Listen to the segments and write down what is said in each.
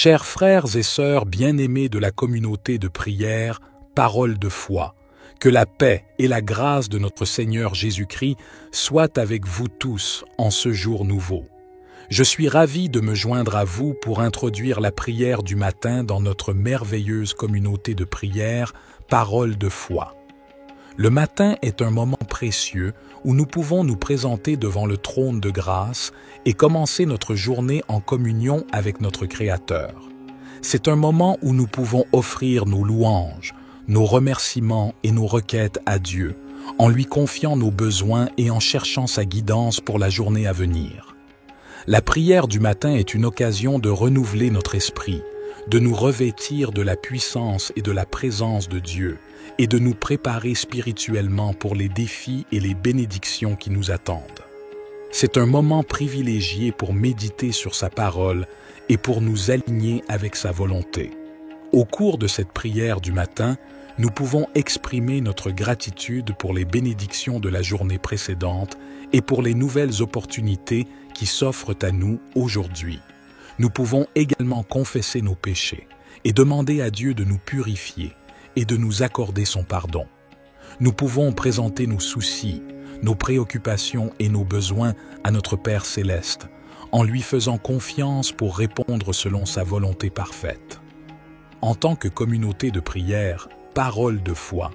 Chers frères et sœurs bien-aimés de la communauté de prière, parole de foi, que la paix et la grâce de notre Seigneur Jésus-Christ soient avec vous tous en ce jour nouveau. Je suis ravi de me joindre à vous pour introduire la prière du matin dans notre merveilleuse communauté de prière, parole de foi. Le matin est un moment précieux où nous pouvons nous présenter devant le trône de grâce et commencer notre journée en communion avec notre Créateur. C'est un moment où nous pouvons offrir nos louanges, nos remerciements et nos requêtes à Dieu, en lui confiant nos besoins et en cherchant sa guidance pour la journée à venir. La prière du matin est une occasion de renouveler notre esprit, de nous revêtir de la puissance et de la présence de Dieu, et de nous préparer spirituellement pour les défis et les bénédictions qui nous attendent. C'est un moment privilégié pour méditer sur sa parole et pour nous aligner avec sa volonté. Au cours de cette prière du matin, nous pouvons exprimer notre gratitude pour les bénédictions de la journée précédente et pour les nouvelles opportunités qui s'offrent à nous aujourd'hui. Nous pouvons également confesser nos péchés et demander à Dieu de nous purifier et de nous accorder son pardon. Nous pouvons présenter nos soucis, nos préoccupations et nos besoins à notre Père céleste, en lui faisant confiance pour répondre selon sa volonté parfaite. En tant que communauté de prière, parole de foi,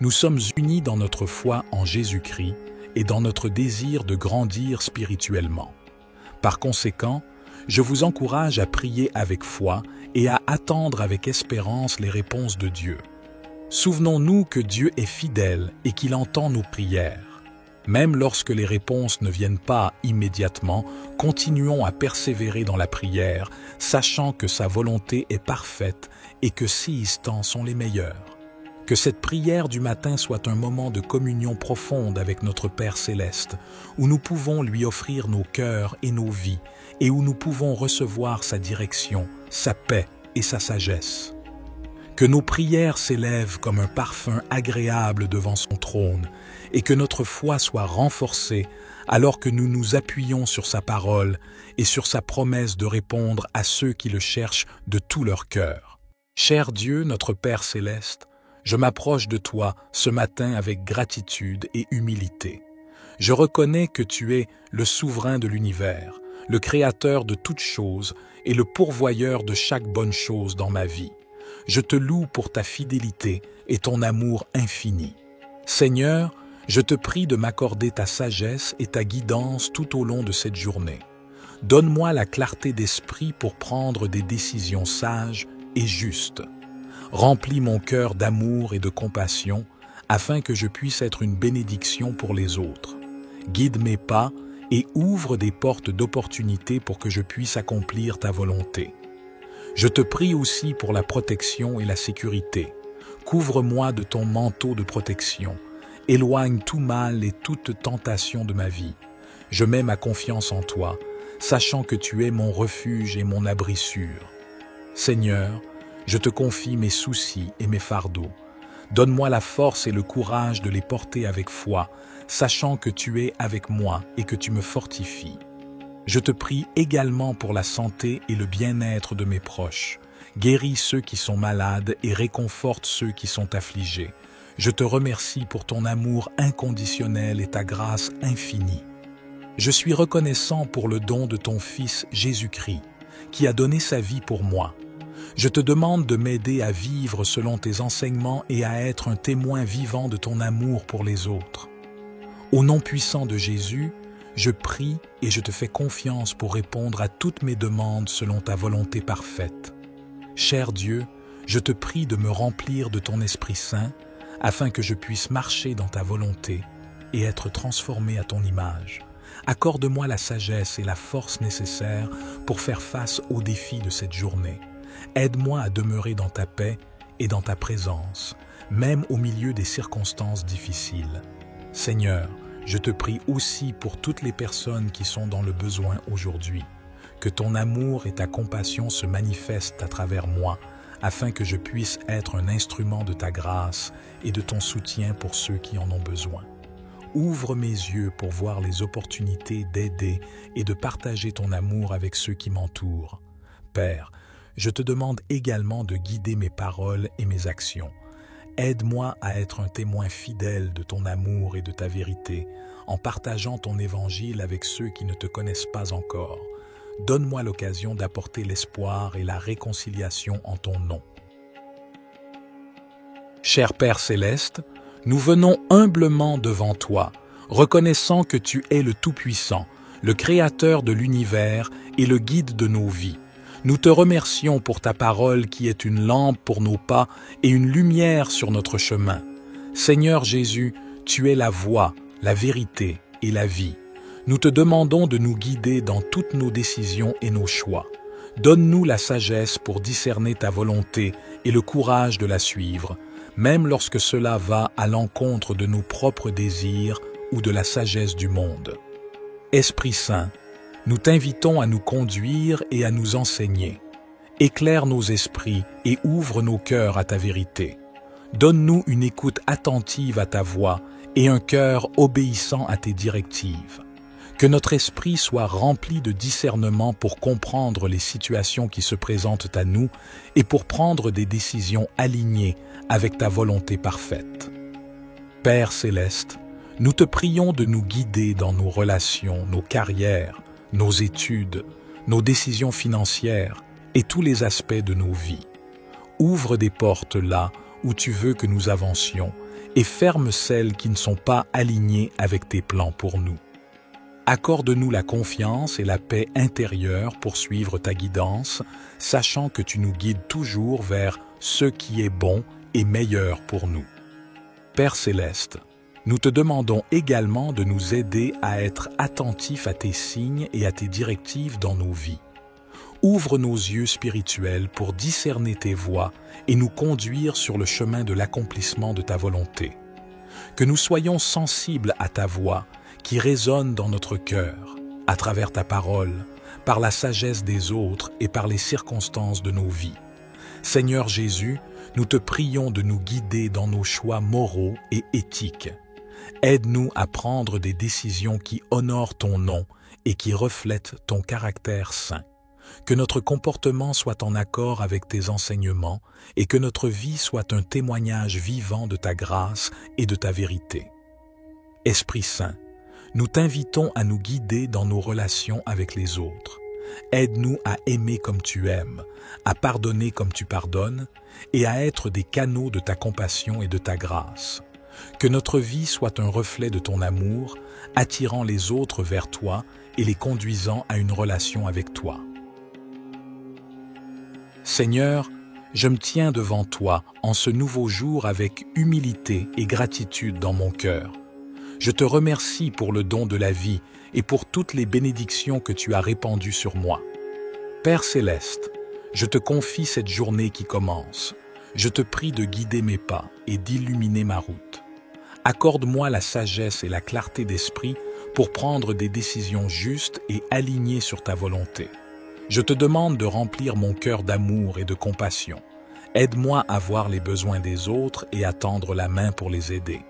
nous sommes unis dans notre foi en Jésus-Christ et dans notre désir de grandir spirituellement. Par conséquent, je vous encourage à prier avec foi et à attendre avec espérance les réponses de Dieu. Souvenons-nous que Dieu est fidèle et qu'il entend nos prières. Même lorsque les réponses ne viennent pas immédiatement, continuons à persévérer dans la prière, sachant que sa volonté est parfaite et que ses temps sont les meilleurs. Que cette prière du matin soit un moment de communion profonde avec notre Père céleste, où nous pouvons lui offrir nos cœurs et nos vies, et où nous pouvons recevoir sa direction, sa paix et sa sagesse. Que nos prières s'élèvent comme un parfum agréable devant son trône et que notre foi soit renforcée alors que nous nous appuyons sur sa parole et sur sa promesse de répondre à ceux qui le cherchent de tout leur cœur. Cher Dieu, notre Père céleste, je m'approche de toi ce matin avec gratitude et humilité. Je reconnais que tu es le souverain de l'univers, le créateur de toutes choses et le pourvoyeur de chaque bonne chose dans ma vie. Je te loue pour ta fidélité et ton amour infini. Seigneur, je te prie de m'accorder ta sagesse et ta guidance tout au long de cette journée. Donne-moi la clarté d'esprit pour prendre des décisions sages et justes. Remplis mon cœur d'amour et de compassion afin que je puisse être une bénédiction pour les autres. Guide mes pas et ouvre des portes d'opportunité pour que je puisse accomplir ta volonté. Je te prie aussi pour la protection et la sécurité. Couvre-moi de ton manteau de protection. Éloigne tout mal et toute tentation de ma vie. Je mets ma confiance en toi, sachant que tu es mon refuge et mon abri sûr. Seigneur, je te confie mes soucis et mes fardeaux. Donne-moi la force et le courage de les porter avec foi, sachant que tu es avec moi et que tu me fortifies. Je te prie également pour la santé et le bien-être de mes proches. Guéris ceux qui sont malades et réconforte ceux qui sont affligés. Je te remercie pour ton amour inconditionnel et ta grâce infinie. Je suis reconnaissant pour le don de ton Fils Jésus-Christ, qui a donné sa vie pour moi. Je te demande de m'aider à vivre selon tes enseignements et à être un témoin vivant de ton amour pour les autres. Au nom puissant de Jésus, je prie et je te fais confiance pour répondre à toutes mes demandes selon ta volonté parfaite. Cher Dieu, je te prie de me remplir de ton Esprit Saint afin que je puisse marcher dans ta volonté et être transformé à ton image. Accorde-moi la sagesse et la force nécessaires pour faire face aux défis de cette journée. Aide-moi à demeurer dans ta paix et dans ta présence, même au milieu des circonstances difficiles. Seigneur, je te prie aussi pour toutes les personnes qui sont dans le besoin aujourd'hui. Que ton amour et ta compassion se manifestent à travers moi, afin que je puisse être un instrument de ta grâce et de ton soutien pour ceux qui en ont besoin. Ouvre mes yeux pour voir les opportunités d'aider et de partager ton amour avec ceux qui m'entourent. Père, je te demande également de guider mes paroles et mes actions. Aide-moi à être un témoin fidèle de ton amour et de ta vérité, en partageant ton évangile avec ceux qui ne te connaissent pas encore. Donne-moi l'occasion d'apporter l'espoir et la réconciliation en ton nom. Cher Père céleste, nous venons humblement devant toi, reconnaissant que tu es le Tout-Puissant, le Créateur de l'univers et le guide de nos vies. Nous te remercions pour ta parole qui est une lampe pour nos pas et une lumière sur notre chemin. Seigneur Jésus, tu es la voie, la vérité et la vie. Nous te demandons de nous guider dans toutes nos décisions et nos choix. Donne-nous la sagesse pour discerner ta volonté et le courage de la suivre, même lorsque cela va à l'encontre de nos propres désirs ou de la sagesse du monde. Esprit Saint, nous t'invitons à nous conduire et à nous enseigner. Éclaire nos esprits et ouvre nos cœurs à ta vérité. Donne-nous une écoute attentive à ta voix et un cœur obéissant à tes directives. Que notre esprit soit rempli de discernement pour comprendre les situations qui se présentent à nous et pour prendre des décisions alignées avec ta volonté parfaite. Père céleste, nous te prions de nous guider dans nos relations, nos carrières, nos études, nos décisions financières et tous les aspects de nos vies. Ouvre des portes là où tu veux que nous avancions et ferme celles qui ne sont pas alignées avec tes plans pour nous. Accorde-nous la confiance et la paix intérieure pour suivre ta guidance, sachant que tu nous guides toujours vers ce qui est bon et meilleur pour nous. Père céleste, nous te demandons également de nous aider à être attentifs à tes signes et à tes directives dans nos vies. Ouvre nos yeux spirituels pour discerner tes voies et nous conduire sur le chemin de l'accomplissement de ta volonté. Que nous soyons sensibles à ta voix qui résonne dans notre cœur, à travers ta parole, par la sagesse des autres et par les circonstances de nos vies. Seigneur Jésus, nous te prions de nous guider dans nos choix moraux et éthiques. Aide-nous à prendre des décisions qui honorent ton nom et qui reflètent ton caractère saint. Que notre comportement soit en accord avec tes enseignements et que notre vie soit un témoignage vivant de ta grâce et de ta vérité. Esprit Saint, nous t'invitons à nous guider dans nos relations avec les autres. Aide-nous à aimer comme tu aimes, à pardonner comme tu pardonnes et à être des canaux de ta compassion et de ta grâce. Que notre vie soit un reflet de ton amour, attirant les autres vers toi et les conduisant à une relation avec toi. Seigneur, je me tiens devant toi en ce nouveau jour avec humilité et gratitude dans mon cœur. Je te remercie pour le don de la vie et pour toutes les bénédictions que tu as répandues sur moi. Père céleste, je te confie cette journée qui commence. Je te prie de guider mes pas et d'illuminer ma route. Accorde-moi la sagesse et la clarté d'esprit pour prendre des décisions justes et alignées sur ta volonté. Je te demande de remplir mon cœur d'amour et de compassion. Aide-moi à voir les besoins des autres et à tendre la main pour les aider.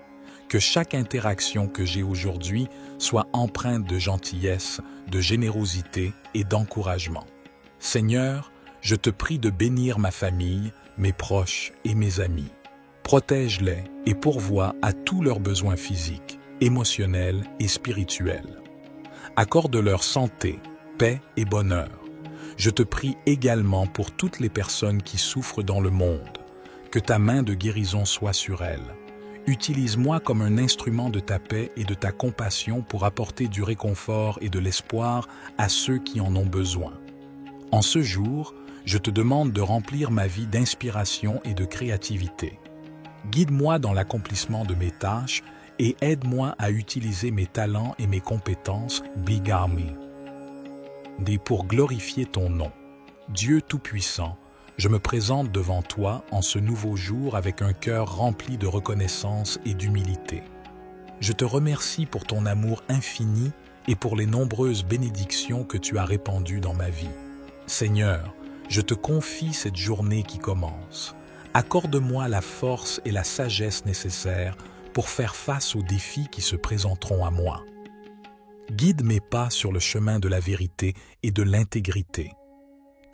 Que chaque interaction que j'ai aujourd'hui soit empreinte de gentillesse, de générosité et d'encouragement. Seigneur, je te prie de bénir ma famille, mes proches et mes amis. Protège-les et pourvois à tous leurs besoins physiques, émotionnels et spirituels. Accorde-leur santé, paix et bonheur. Je te prie également pour toutes les personnes qui souffrent dans le monde. Que ta main de guérison soit sur elles. Utilise-moi comme un instrument de ta paix et de ta compassion pour apporter du réconfort et de l'espoir à ceux qui en ont besoin. En ce jour, je te demande de remplir ma vie d'inspiration et de créativité. Guide-moi dans l'accomplissement de mes tâches et aide-moi à utiliser mes talents et mes compétences pour glorifier ton nom. Dieu Tout-Puissant, je me présente devant toi en ce nouveau jour avec un cœur rempli de reconnaissance et d'humilité. Je te remercie pour ton amour infini et pour les nombreuses bénédictions que tu as répandues dans ma vie. Seigneur, je te confie cette journée qui commence. Accorde-moi la force et la sagesse nécessaires pour faire face aux défis qui se présenteront à moi. Guide mes pas sur le chemin de la vérité et de l'intégrité.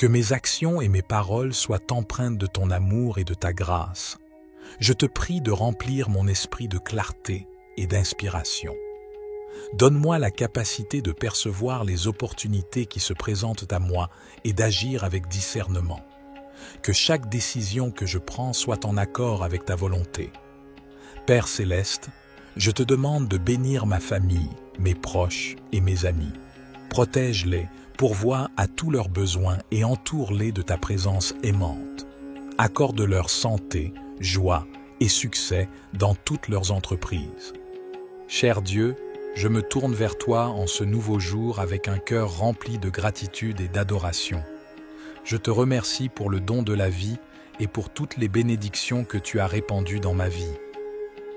que mes actions et mes paroles soient empreintes de ton amour et de ta grâce. Je te prie de remplir mon esprit de clarté et d'inspiration. Donne-moi la capacité de percevoir les opportunités qui se présentent à moi et d'agir avec discernement. Que chaque décision que je prends soit en accord avec ta volonté. Père céleste, je te demande de bénir ma famille, mes proches et mes amis. Protège-les, pourvois à tous leurs besoins et entoure-les de ta présence aimante. Accorde-leur santé, joie et succès dans toutes leurs entreprises. Cher Dieu, je me tourne vers toi en ce nouveau jour avec un cœur rempli de gratitude et d'adoration. Je te remercie pour le don de la vie et pour toutes les bénédictions que tu as répandues dans ma vie.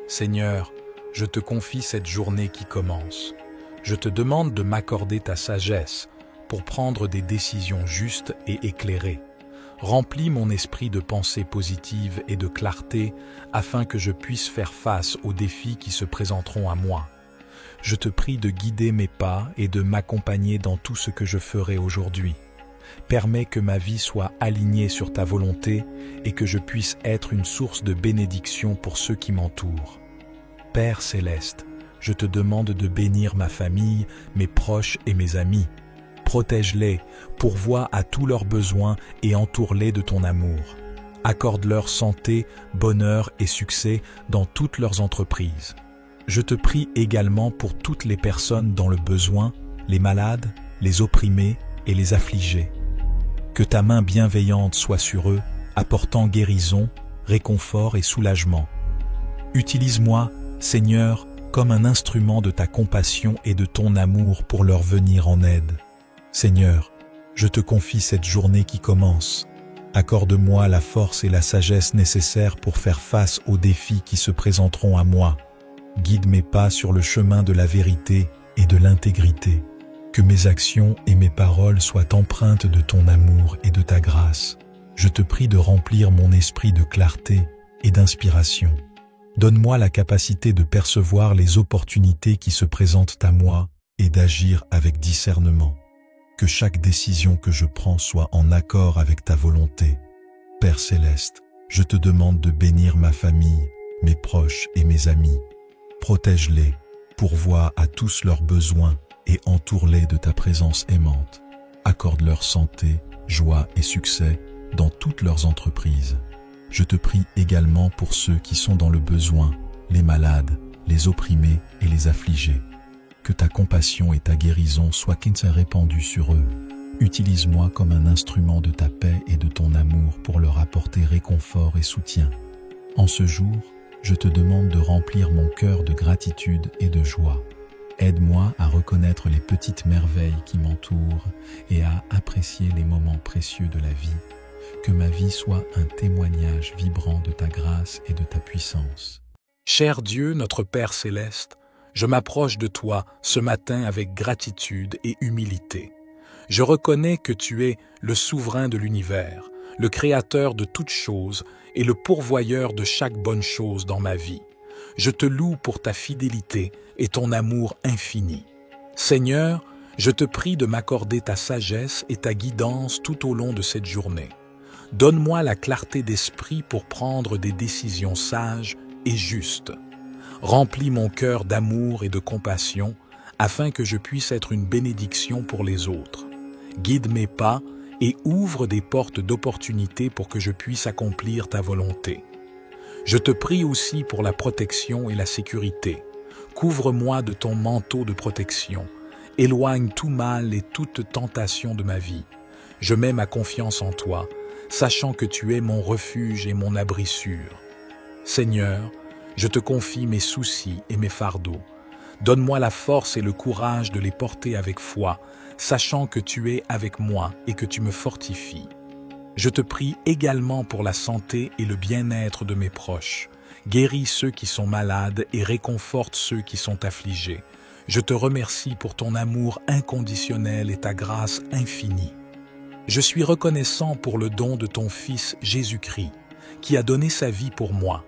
Seigneur, je te confie cette journée qui commence. Je te demande de m'accorder ta sagesse pour prendre des décisions justes et éclairées. Remplis mon esprit de pensées positives et de clarté afin que je puisse faire face aux défis qui se présenteront à moi. Je te prie de guider mes pas et de m'accompagner dans tout ce que je ferai aujourd'hui. Permets que ma vie soit alignée sur ta volonté et que je puisse être une source de bénédiction pour ceux qui m'entourent. Père céleste, je te demande de bénir ma famille, mes proches et mes amis. Protège-les, pourvois à tous leurs besoins et entoure-les de ton amour. Accorde-leur santé, bonheur et succès dans toutes leurs entreprises. Je te prie également pour toutes les personnes dans le besoin, les malades, les opprimés et les affligés. Que ta main bienveillante soit sur eux, apportant guérison, réconfort et soulagement. Utilise-moi, Seigneur, comme un instrument de ta compassion et de ton amour pour leur venir en aide. Seigneur, je te confie cette journée qui commence. Accorde-moi la force et la sagesse nécessaires pour faire face aux défis qui se présenteront à moi. Guide mes pas sur le chemin de la vérité et de l'intégrité. Que mes actions et mes paroles soient empreintes de ton amour et de ta grâce. Je te prie de remplir mon esprit de clarté et d'inspiration. Donne-moi la capacité de percevoir les opportunités qui se présentent à moi et d'agir avec discernement. Que chaque décision que je prends soit en accord avec ta volonté. Père céleste, je te demande de bénir ma famille, mes proches et mes amis. Protège-les, pourvois à tous leurs besoins et entoure-les de ta présence aimante. Accorde-leur santé, joie et succès dans toutes leurs entreprises. Je te prie également pour ceux qui sont dans le besoin, les malades, les opprimés et les affligés. Que ta compassion et ta guérison soient répandues sur eux. Utilise-moi comme un instrument de ta paix et de ton amour pour leur apporter réconfort et soutien. En ce jour, je te demande de remplir mon cœur de gratitude et de joie. Aide-moi à reconnaître les petites merveilles qui m'entourent et à apprécier les moments précieux de la vie. Que ma vie soit un témoignage vibrant de ta grâce et de ta puissance. Cher Dieu, notre Père céleste, je m'approche de toi ce matin avec gratitude et humilité. Je reconnais que tu es le souverain de l'univers, le créateur de toutes choses et le pourvoyeur de chaque bonne chose dans ma vie. Je te loue pour ta fidélité et ton amour infini. Seigneur, je te prie de m'accorder ta sagesse et ta guidance tout au long de cette journée. Donne-moi la clarté d'esprit pour prendre des décisions sages et justes. Remplis mon cœur d'amour et de compassion afin que je puisse être une bénédiction pour les autres. Guide mes pas et ouvre des portes d'opportunité pour que je puisse accomplir ta volonté. Je te prie aussi pour la protection et la sécurité. Couvre-moi de ton manteau de protection. Éloigne tout mal et toute tentation de ma vie. Je mets ma confiance en toi, sachant que tu es mon refuge et mon abri sûr. Seigneur, je te confie mes soucis et mes fardeaux. Donne-moi la force et le courage de les porter avec foi, sachant que tu es avec moi et que tu me fortifies. Je te prie également pour la santé et le bien-être de mes proches. Guéris ceux qui sont malades et réconforte ceux qui sont affligés. Je te remercie pour ton amour inconditionnel et ta grâce infinie. Je suis reconnaissant pour le don de ton Fils Jésus-Christ, qui a donné sa vie pour moi.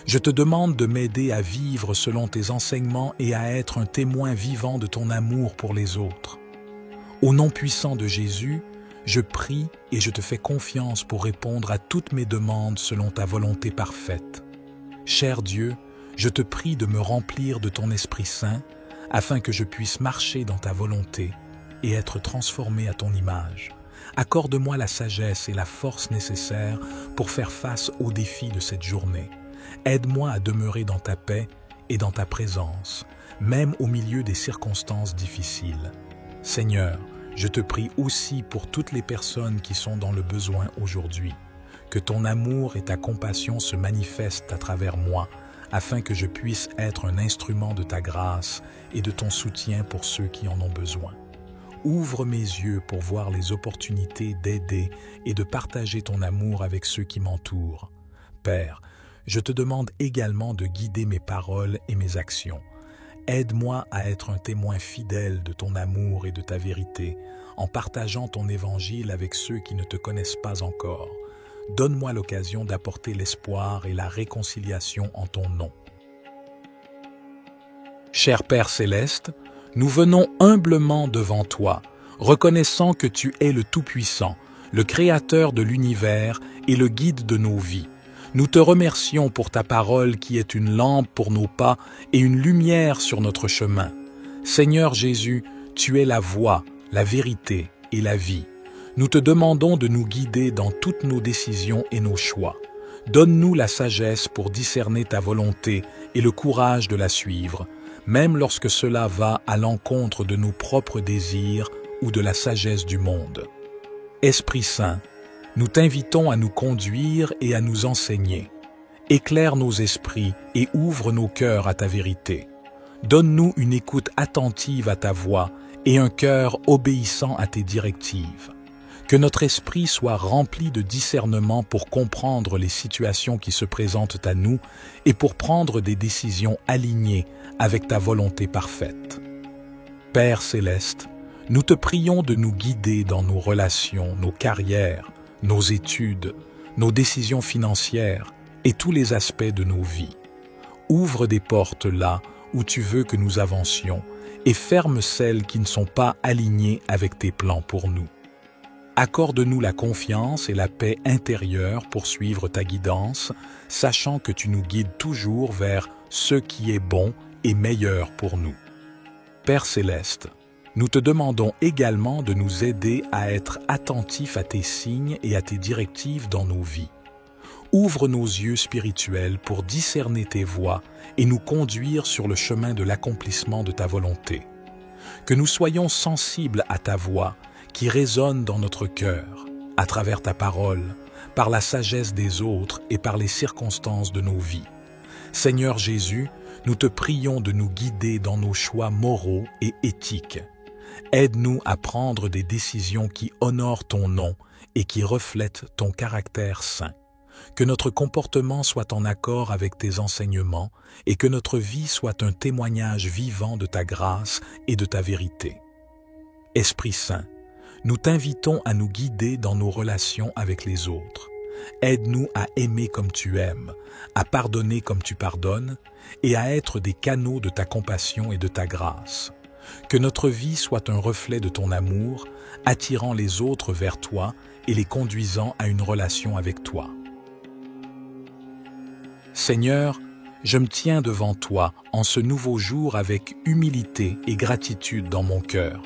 Je te demande de m'aider à vivre selon tes enseignements et à être un témoin vivant de ton amour pour les autres. Au nom puissant de Jésus, Je prie et je te fais confiance pour répondre à toutes mes demandes selon ta volonté parfaite. Cher Dieu, je te prie de me remplir de ton Esprit Saint afin que je puisse marcher dans ta volonté et être transformé à ton image. Accorde-moi la sagesse et la force nécessaires pour faire face aux défis de cette journée. Aide-moi à demeurer dans ta paix et dans ta présence, même au milieu des circonstances difficiles. Seigneur, je te prie aussi pour toutes les personnes qui sont dans le besoin aujourd'hui. Que ton amour et ta compassion se manifestent à travers moi, afin que je puisse être un instrument de ta grâce et de ton soutien pour ceux qui en ont besoin. Ouvre mes yeux pour voir les opportunités d'aider et de partager ton amour avec ceux qui m'entourent. Père, je te demande également de guider mes paroles et mes actions. Aide-moi à être un témoin fidèle de ton amour et de ta vérité, en partageant ton évangile avec ceux qui ne te connaissent pas encore. Donne-moi l'occasion d'apporter l'espoir et la réconciliation en ton nom. Cher Père céleste, nous venons humblement devant toi, reconnaissant que tu es le Tout-Puissant, le Créateur de l'univers et le guide de nos vies. Nous te remercions pour ta parole qui est une lampe pour nos pas et une lumière sur notre chemin. Seigneur Jésus, tu es la voie, la vérité et la vie. Nous te demandons de nous guider dans toutes nos décisions et nos choix. Donne-nous la sagesse pour discerner ta volonté et le courage de la suivre, même lorsque cela va à l'encontre de nos propres désirs ou de la sagesse du monde. Esprit Saint, nous t'invitons à nous conduire et à nous enseigner. Éclaire nos esprits et ouvre nos cœurs à ta vérité. Donne-nous une écoute attentive à ta voix et un cœur obéissant à tes directives. Que notre esprit soit rempli de discernement pour comprendre les situations qui se présentent à nous et pour prendre des décisions alignées avec ta volonté parfaite. Père céleste, nous te prions de nous guider dans nos relations, nos carrières, nos études, nos décisions financières et tous les aspects de nos vies. Ouvre des portes là où tu veux que nous avancions et ferme celles qui ne sont pas alignées avec tes plans pour nous. Accorde-nous la confiance et la paix intérieure pour suivre ta guidance, sachant que tu nous guides toujours vers ce qui est bon et meilleur pour nous. Père céleste, nous te demandons également de nous aider à être attentifs à tes signes et à tes directives dans nos vies. Ouvre nos yeux spirituels pour discerner tes voies et nous conduire sur le chemin de l'accomplissement de ta volonté. Que nous soyons sensibles à ta voix qui résonne dans notre cœur, à travers ta parole, par la sagesse des autres et par les circonstances de nos vies. Seigneur Jésus, nous te prions de nous guider dans nos choix moraux et éthiques. Aide-nous à prendre des décisions qui honorent ton nom et qui reflètent ton caractère saint. Que notre comportement soit en accord avec tes enseignements et que notre vie soit un témoignage vivant de ta grâce et de ta vérité. Esprit Saint, nous t'invitons à nous guider dans nos relations avec les autres. Aide-nous à aimer comme tu aimes, à pardonner comme tu pardonnes et à être des canaux de ta compassion et de ta grâce. Que notre vie soit un reflet de ton amour, attirant les autres vers toi et les conduisant à une relation avec toi. Seigneur, je me tiens devant toi en ce nouveau jour avec humilité et gratitude dans mon cœur.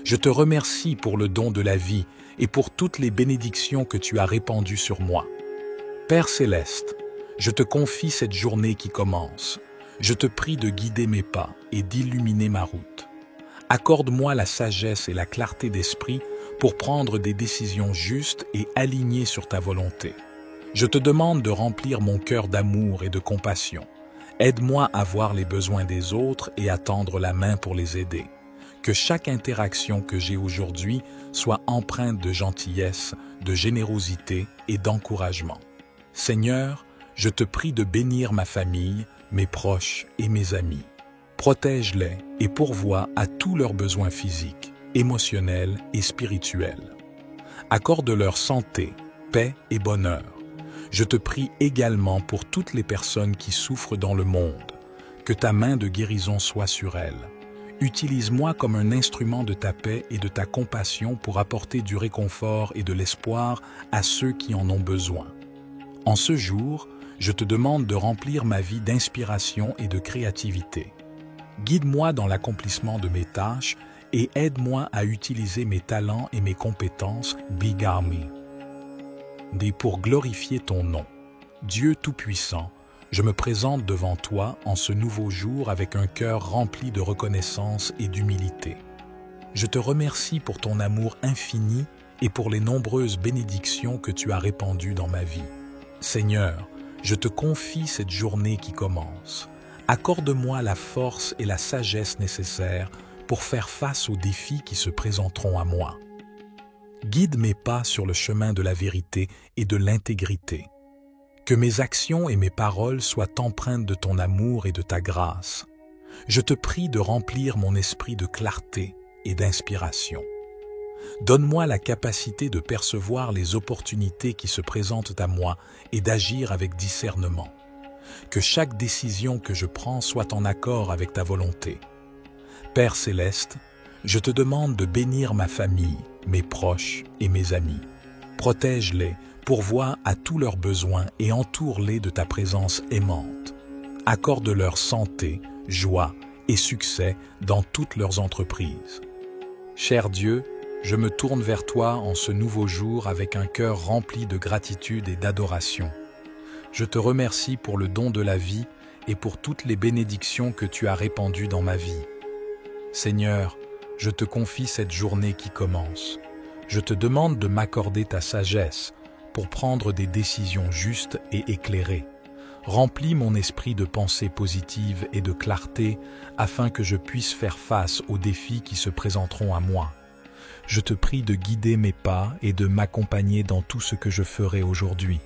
Je te remercie pour le don de la vie et pour toutes les bénédictions que tu as répandues sur moi. Père céleste, je te confie cette journée qui commence. Je te prie de guider mes pas et d'illuminer ma route. Accorde-moi la sagesse et la clarté d'esprit pour prendre des décisions justes et alignées sur ta volonté. Je te demande de remplir mon cœur d'amour et de compassion. Aide-moi à voir les besoins des autres et à tendre la main pour les aider. Que chaque interaction que j'ai aujourd'hui soit empreinte de gentillesse, de générosité et d'encouragement. Seigneur, je te prie de bénir ma famille, mes proches et mes amis. Protège-les et pourvois à tous leurs besoins physiques, émotionnels et spirituels. Accorde-leur santé, paix et bonheur. Je te prie également pour toutes les personnes qui souffrent dans le monde. Que ta main de guérison soit sur elles. Utilise-moi comme un instrument de ta paix et de ta compassion pour apporter du réconfort et de l'espoir à ceux qui en ont besoin. En ce jour, je te demande de remplir ma vie d'inspiration et de créativité. Guide-moi dans l'accomplissement de mes tâches et aide-moi à utiliser mes talents et mes compétences, Big Army. Pour glorifier ton nom. Dieu Tout-Puissant, je me présente devant toi en ce nouveau jour avec un cœur rempli de reconnaissance et d'humilité. Je te remercie pour ton amour infini et pour les nombreuses bénédictions que tu as répandues dans ma vie. Seigneur, je te confie cette journée qui commence. Accorde-moi la force et la sagesse nécessaires pour faire face aux défis qui se présenteront à moi. Guide mes pas sur le chemin de la vérité et de l'intégrité. Que mes actions et mes paroles soient empreintes de ton amour et de ta grâce. Je te prie de remplir mon esprit de clarté et d'inspiration. Donne-moi la capacité de percevoir les opportunités qui se présentent à moi et d'agir avec discernement. Que chaque décision que je prends soit en accord avec ta volonté. Père céleste, je te demande de bénir ma famille, mes proches et mes amis. Protège-les, pourvois à tous leurs besoins et entoure-les de ta présence aimante. Accorde-leur santé, joie et succès dans toutes leurs entreprises. Cher Dieu, je me tourne vers toi en ce nouveau jour avec un cœur rempli de gratitude et d'adoration. Je te remercie pour le don de la vie et pour toutes les bénédictions que tu as répandues dans ma vie. Seigneur, je te confie cette journée qui commence. Je te demande de m'accorder ta sagesse pour prendre des décisions justes et éclairées. Remplis mon esprit de pensées positives et de clarté afin que je puisse faire face aux défis qui se présenteront à moi. Je te prie de guider mes pas et de m'accompagner dans tout ce que je ferai aujourd'hui.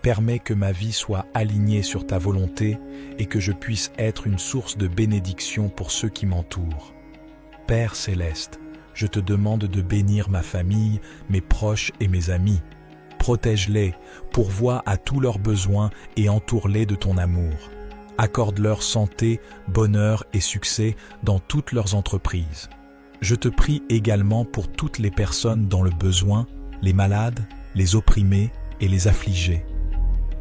Permets que ma vie soit alignée sur ta volonté et que je puisse être une source de bénédiction pour ceux qui m'entourent. Père céleste, je te demande de bénir ma famille, mes proches et mes amis. Protège-les, pourvois à tous leurs besoins et entoure-les de ton amour. Accorde-leur santé, bonheur et succès dans toutes leurs entreprises. Je te prie également pour toutes les personnes dans le besoin, les malades, les opprimés et les affligés.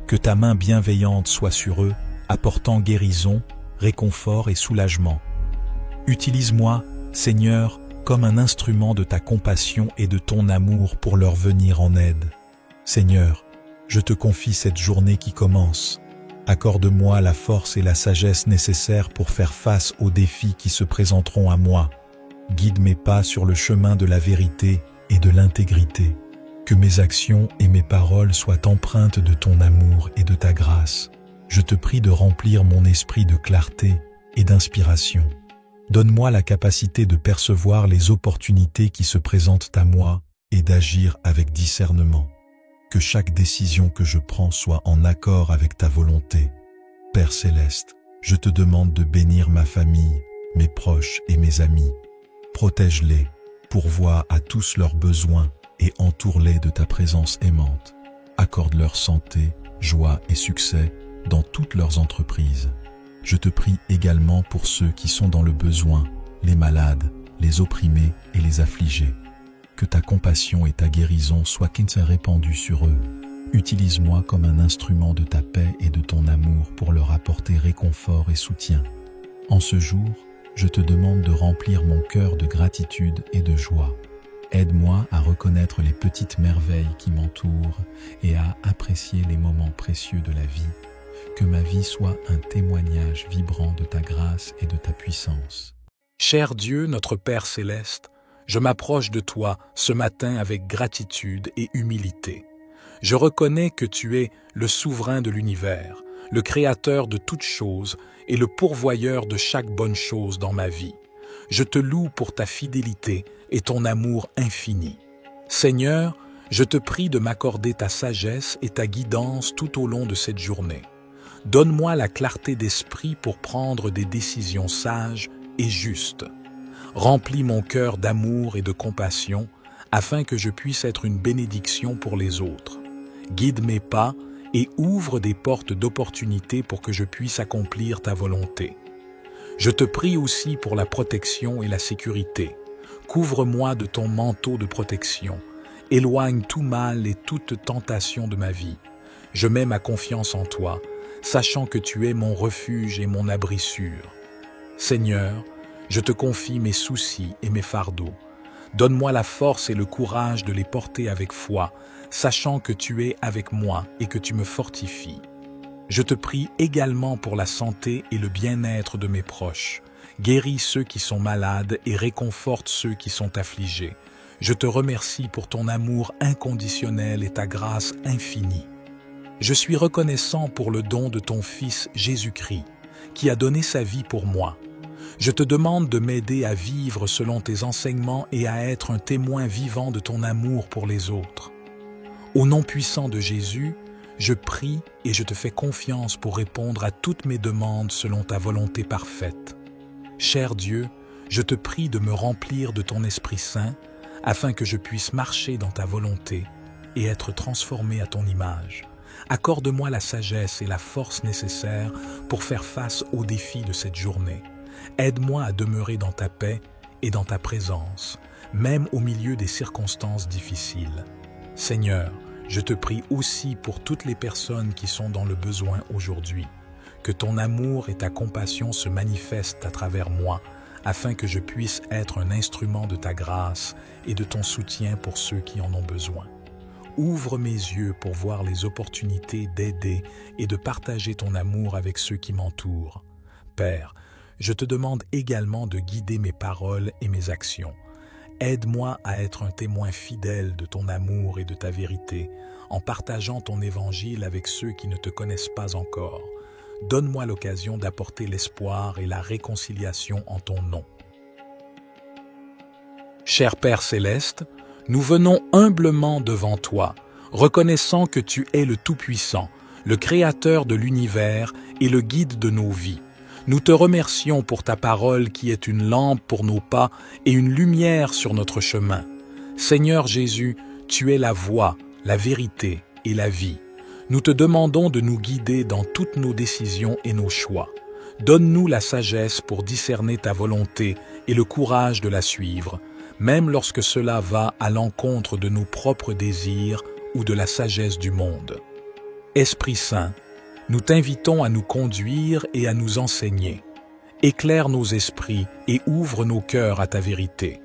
Que ta main bienveillante soit sur eux, apportant guérison, réconfort et soulagement. Utilise-moi, Seigneur, comme un instrument de ta compassion et de ton amour pour leur venir en aide. Seigneur, je te confie cette journée qui commence. Accorde-moi la force et la sagesse nécessaires pour faire face aux défis qui se présenteront à moi. Guide mes pas sur le chemin de la vérité et de l'intégrité. Que mes actions et mes paroles soient empreintes de ton amour et de ta grâce. Je te prie de remplir mon esprit de clarté et d'inspiration. Donne-moi la capacité de percevoir les opportunités qui se présentent à moi et d'agir avec discernement. Que chaque décision que je prends soit en accord avec ta volonté. Père céleste, je te demande de bénir ma famille, mes proches et mes amis. Protège-les, pourvois à tous leurs besoins et entoure-les de ta présence aimante. Accorde-leur santé, joie et succès dans toutes leurs entreprises. Je te prie également pour ceux qui sont dans le besoin, les malades, les opprimés et les affligés. Que ta compassion et ta guérison soient répandues sur eux. Utilise-moi comme un instrument de ta paix et de ton amour pour leur apporter réconfort et soutien. En ce jour, je te demande de remplir mon cœur de gratitude et de joie. Aide-moi à reconnaître les petites merveilles qui m'entourent et à apprécier les moments précieux de la vie. Que ma vie soit un témoignage vibrant de ta grâce et de ta puissance. Cher Dieu, notre Père céleste, je m'approche de toi ce matin avec gratitude et humilité. Je reconnais que tu es le souverain de l'univers, le créateur de toutes choses et le pourvoyeur de chaque bonne chose dans ma vie. Je te loue pour ta fidélité et ton amour infini. Seigneur, je te prie de m'accorder ta sagesse et ta guidance tout au long de cette journée. Donne-moi la clarté d'esprit pour prendre des décisions sages et justes. Remplis mon cœur d'amour et de compassion afin que je puisse être une bénédiction pour les autres. Guide mes pas et ouvre des portes d'opportunité pour que je puisse accomplir ta volonté. Je te prie aussi pour la protection et la sécurité. Couvre-moi de ton manteau de protection. Éloigne tout mal et toute tentation de ma vie. Je mets ma confiance en toi, sachant que tu es mon refuge et mon abri sûr. Seigneur, je te confie mes soucis et mes fardeaux. Donne-moi la force et le courage de les porter avec foi, sachant que tu es avec moi et que tu me fortifies. Je te prie également pour la santé et le bien-être de mes proches. Guéris ceux qui sont malades et réconforte ceux qui sont affligés. Je te remercie pour ton amour inconditionnel et ta grâce infinie. Je suis reconnaissant pour le don de ton Fils Jésus-Christ, qui a donné sa vie pour moi. Je te demande de m'aider à vivre selon tes enseignements et à être un témoin vivant de ton amour pour les autres. Au nom puissant de Jésus, je prie et je te fais confiance pour répondre à toutes mes demandes selon ta volonté parfaite. Cher Dieu, je te prie de me remplir de ton Esprit Saint, afin que je puisse marcher dans ta volonté et être transformé à ton image. Accorde-moi la sagesse et la force nécessaires pour faire face aux défis de cette journée. Aide-moi à demeurer dans ta paix et dans ta présence, même au milieu des circonstances difficiles. Seigneur, je te prie aussi pour toutes les personnes qui sont dans le besoin aujourd'hui. Que ton amour et ta compassion se manifestent à travers moi, afin que je puisse être un instrument de ta grâce et de ton soutien pour ceux qui en ont besoin. Ouvre mes yeux pour voir les opportunités d'aider et de partager ton amour avec ceux qui m'entourent. Père, je te demande également de guider mes paroles et mes actions. Aide-moi à être un témoin fidèle de ton amour et de ta vérité, en partageant ton évangile avec ceux qui ne te connaissent pas encore. Donne-moi l'occasion d'apporter l'espoir et la réconciliation en ton nom. Cher Père céleste, nous venons humblement devant toi, reconnaissant que tu es le Tout-Puissant, le Créateur de l'univers et le guide de nos vies. Nous te remercions pour ta parole qui est une lampe pour nos pas et une lumière sur notre chemin. Seigneur Jésus, tu es la voie, la vérité et la vie. Nous te demandons de nous guider dans toutes nos décisions et nos choix. Donne-nous la sagesse pour discerner ta volonté et le courage de la suivre, même lorsque cela va à l'encontre de nos propres désirs ou de la sagesse du monde. Esprit Saint, nous t'invitons à nous conduire et à nous enseigner. Éclaire nos esprits et ouvre nos cœurs à ta vérité.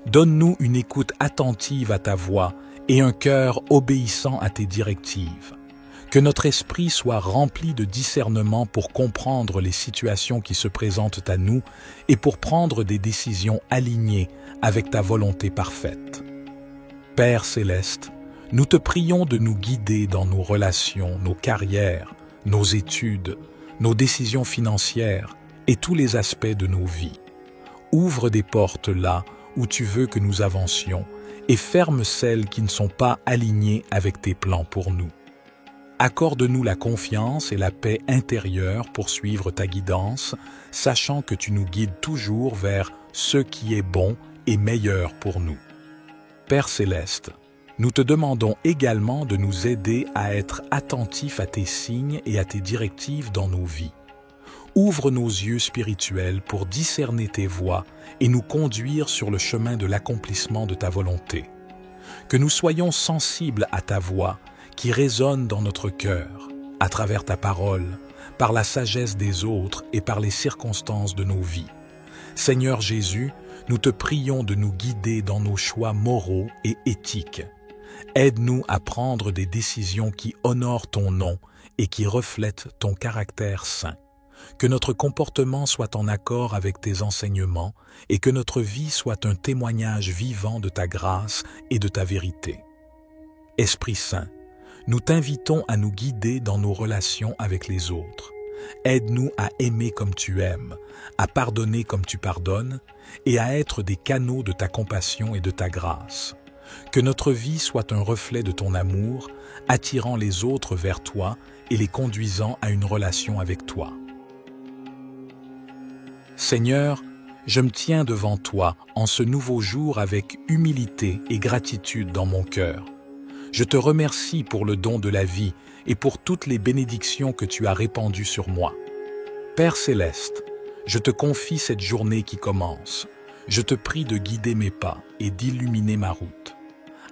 Donne-nous une écoute attentive à ta voix et un cœur obéissant à tes directives. Que notre esprit soit rempli de discernement pour comprendre les situations qui se présentent à nous et pour prendre des décisions alignées avec ta volonté parfaite. Père céleste, nous te prions de nous guider dans nos relations, nos carrières, nos études, nos décisions financières et tous les aspects de nos vies. Ouvre des portes là où tu veux que nous avancions et ferme celles qui ne sont pas alignées avec tes plans pour nous. Accorde-nous la confiance et la paix intérieure pour suivre ta guidance, sachant que tu nous guides toujours vers ce qui est bon et meilleur pour nous. Père céleste, nous te demandons également de nous aider à être attentifs à tes signes et à tes directives dans nos vies. Ouvre nos yeux spirituels pour discerner tes voies et nous conduire sur le chemin de l'accomplissement de ta volonté. Que nous soyons sensibles à ta voix qui résonne dans notre cœur, à travers ta parole, par la sagesse des autres et par les circonstances de nos vies. Seigneur Jésus, nous te prions de nous guider dans nos choix moraux et éthiques. Aide-nous à prendre des décisions qui honorent ton nom et qui reflètent ton caractère saint. Que notre comportement soit en accord avec tes enseignements et que notre vie soit un témoignage vivant de ta grâce et de ta vérité. Esprit Saint, nous t'invitons à nous guider dans nos relations avec les autres. Aide-nous à aimer comme tu aimes, à pardonner comme tu pardonnes et à être des canaux de ta compassion et de ta grâce. Que notre vie soit un reflet de ton amour, attirant les autres vers toi et les conduisant à une relation avec toi. Seigneur, je me tiens devant toi en ce nouveau jour avec humilité et gratitude dans mon cœur. Je te remercie pour le don de la vie et pour toutes les bénédictions que tu as répandues sur moi. Père céleste, je te confie cette journée qui commence. Je te prie de guider mes pas et d'illuminer ma route.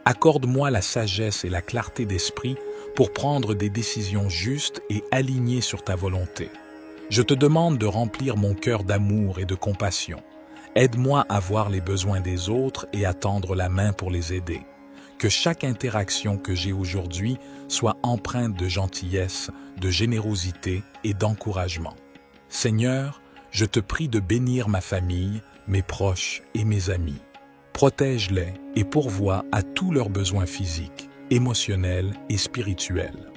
Accorde-moi la sagesse et la clarté d'esprit pour prendre des décisions justes et alignées sur ta volonté. Je te demande de remplir mon cœur d'amour et de compassion. Aide-moi à voir les besoins des autres et à tendre la main pour les aider. Que chaque interaction que j'ai aujourd'hui soit empreinte de gentillesse, de générosité et d'encouragement. Seigneur, je te prie de bénir ma famille, mes proches et mes amis. Protège-les et pourvois à tous leurs besoins physiques, émotionnels et spirituels.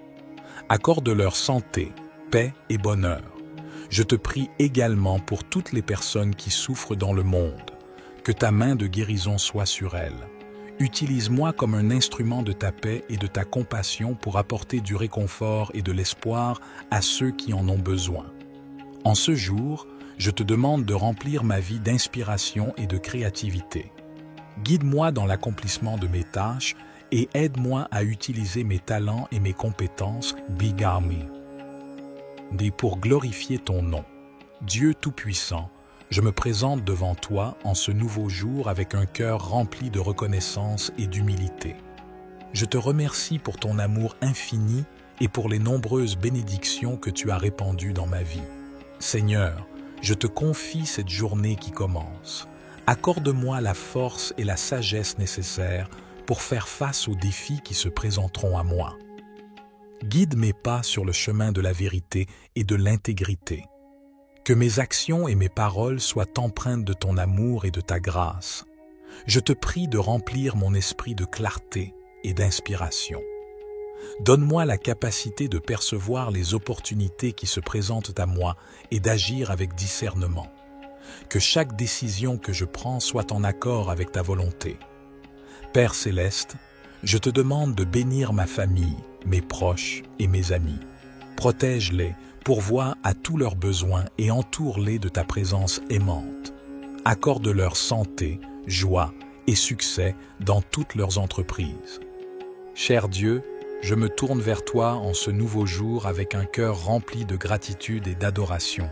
Accorde-leur santé, paix et bonheur. Je te prie également pour toutes les personnes qui souffrent dans le monde. Que ta main de guérison soit sur elles. Utilise-moi comme un instrument de ta paix et de ta compassion pour apporter du réconfort et de l'espoir à ceux qui en ont besoin. En ce jour, je te demande de remplir ma vie d'inspiration et de créativité. Guide-moi dans l'accomplissement de mes tâches et aide-moi à utiliser mes talents et mes compétences, Bigami. Pour glorifier ton nom. Dieu Tout-Puissant, je me présente devant toi en ce nouveau jour avec un cœur rempli de reconnaissance et d'humilité. Je te remercie pour ton amour infini et pour les nombreuses bénédictions que tu as répandues dans ma vie. Seigneur, je te confie cette journée qui commence. Accorde-moi la force et la sagesse nécessaires pour faire face aux défis qui se présenteront à moi. Guide mes pas sur le chemin de la vérité et de l'intégrité. Que mes actions et mes paroles soient empreintes de ton amour et de ta grâce. Je te prie de remplir mon esprit de clarté et d'inspiration. Donne-moi la capacité de percevoir les opportunités qui se présentent à moi et d'agir avec discernement. Que chaque décision que je prends soit en accord avec ta volonté. Père céleste, je te demande de bénir ma famille, mes proches et mes amis. Protège-les, pourvois à tous leurs besoins et entoure-les de ta présence aimante. Accorde-leur santé, joie et succès dans toutes leurs entreprises. Cher Dieu, je me tourne vers toi en ce nouveau jour avec un cœur rempli de gratitude et d'adoration.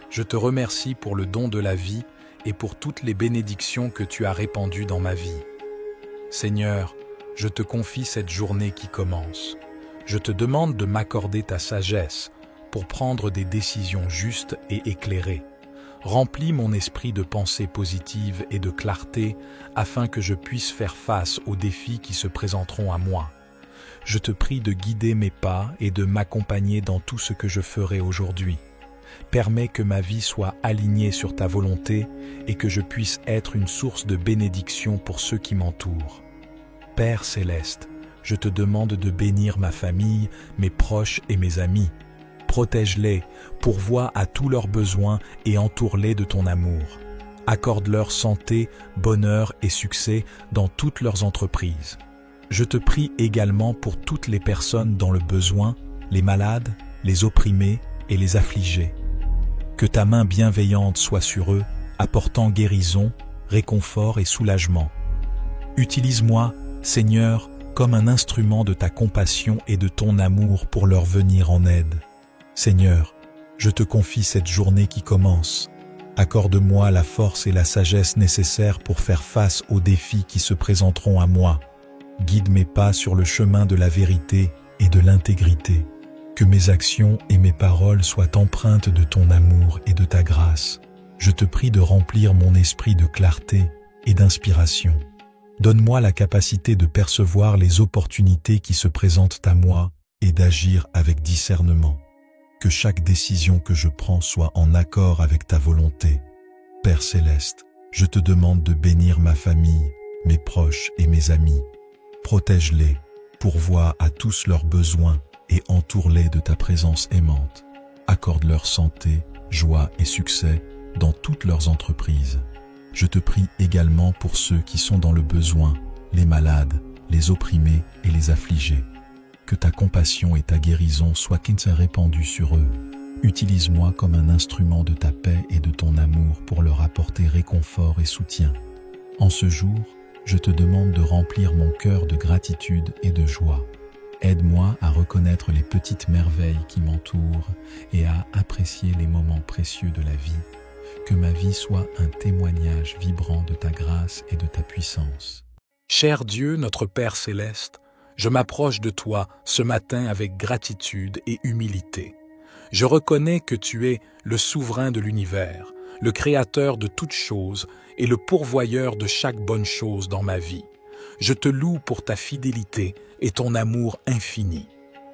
Je te remercie pour le don de la vie et pour toutes les bénédictions que tu as répandues dans ma vie. Seigneur, je te confie cette journée qui commence. Je te demande de m'accorder ta sagesse pour prendre des décisions justes et éclairées. Remplis mon esprit de pensées positives et de clarté afin que je puisse faire face aux défis qui se présenteront à moi. Je te prie de guider mes pas et de m'accompagner dans tout ce que je ferai aujourd'hui. Permets que ma vie soit alignée sur ta volonté et que je puisse être une source de bénédiction pour ceux qui m'entourent. Père céleste, je te demande de bénir ma famille, mes proches et mes amis. Protège-les, pourvois à tous leurs besoins et entoure-les de ton amour. Accorde-leur santé, bonheur et succès dans toutes leurs entreprises. Je te prie également pour toutes les personnes dans le besoin, les malades, les opprimés et les affligés. Que ta main bienveillante soit sur eux, apportant guérison, réconfort et soulagement. Utilise-moi, Seigneur, comme un instrument de ta compassion et de ton amour pour leur venir en aide. Seigneur, je te confie cette journée qui commence. Accorde-moi la force et la sagesse nécessaires pour faire face aux défis qui se présenteront à moi. Guide mes pas sur le chemin de la vérité et de l'intégrité. Que mes actions et mes paroles soient empreintes de ton amour et de ta grâce. Je te prie de remplir mon esprit de clarté et d'inspiration. Donne-moi la capacité de percevoir les opportunités qui se présentent à moi et d'agir avec discernement. Que chaque décision que je prends soit en accord avec ta volonté. Père céleste, je te demande de bénir ma famille, mes proches et mes amis. Protège-les, pourvois à tous leurs besoins et entoure-les de ta présence aimante. Accorde-leur santé, joie et succès dans toutes leurs entreprises. Je te prie également pour ceux qui sont dans le besoin, les malades, les opprimés et les affligés. Que ta compassion et ta guérison soient répandues sur eux. Utilise-moi comme un instrument de ta paix et de ton amour pour leur apporter réconfort et soutien. En ce jour, je te demande de remplir mon cœur de gratitude et de joie. Aide-moi à reconnaître les petites merveilles qui m'entourent et à apprécier les moments précieux de la vie que ma vie soit un témoignage vibrant de ta grâce et de ta puissance. Cher Dieu, notre Père céleste, je m'approche de toi ce matin avec gratitude et humilité. Je reconnais que tu es le souverain de l'univers, le créateur de toutes choses et le pourvoyeur de chaque bonne chose dans ma vie. Je te loue pour ta fidélité et ton amour infini.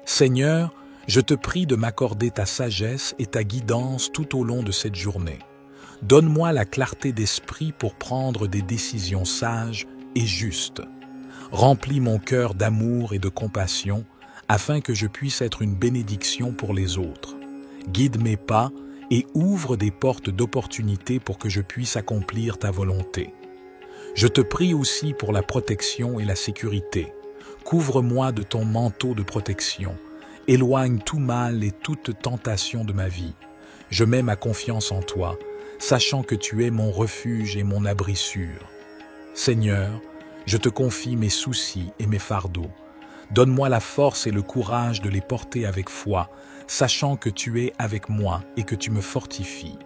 Seigneur, je te prie de m'accorder ta sagesse et ta guidance tout au long de cette journée. Donne-moi la clarté d'esprit pour prendre des décisions sages et justes. Remplis mon cœur d'amour et de compassion afin que je puisse être une bénédiction pour les autres. Guide mes pas et ouvre des portes d'opportunité pour que je puisse accomplir ta volonté. Je te prie aussi pour la protection et la sécurité. Couvre-moi de ton manteau de protection. Éloigne tout mal et toute tentation de ma vie. Je mets ma confiance en toi, sachant que tu es mon refuge et mon abri sûr. Seigneur, je te confie mes soucis et mes fardeaux. Donne-moi la force et le courage de les porter avec foi, sachant que tu es avec moi et que tu me fortifies.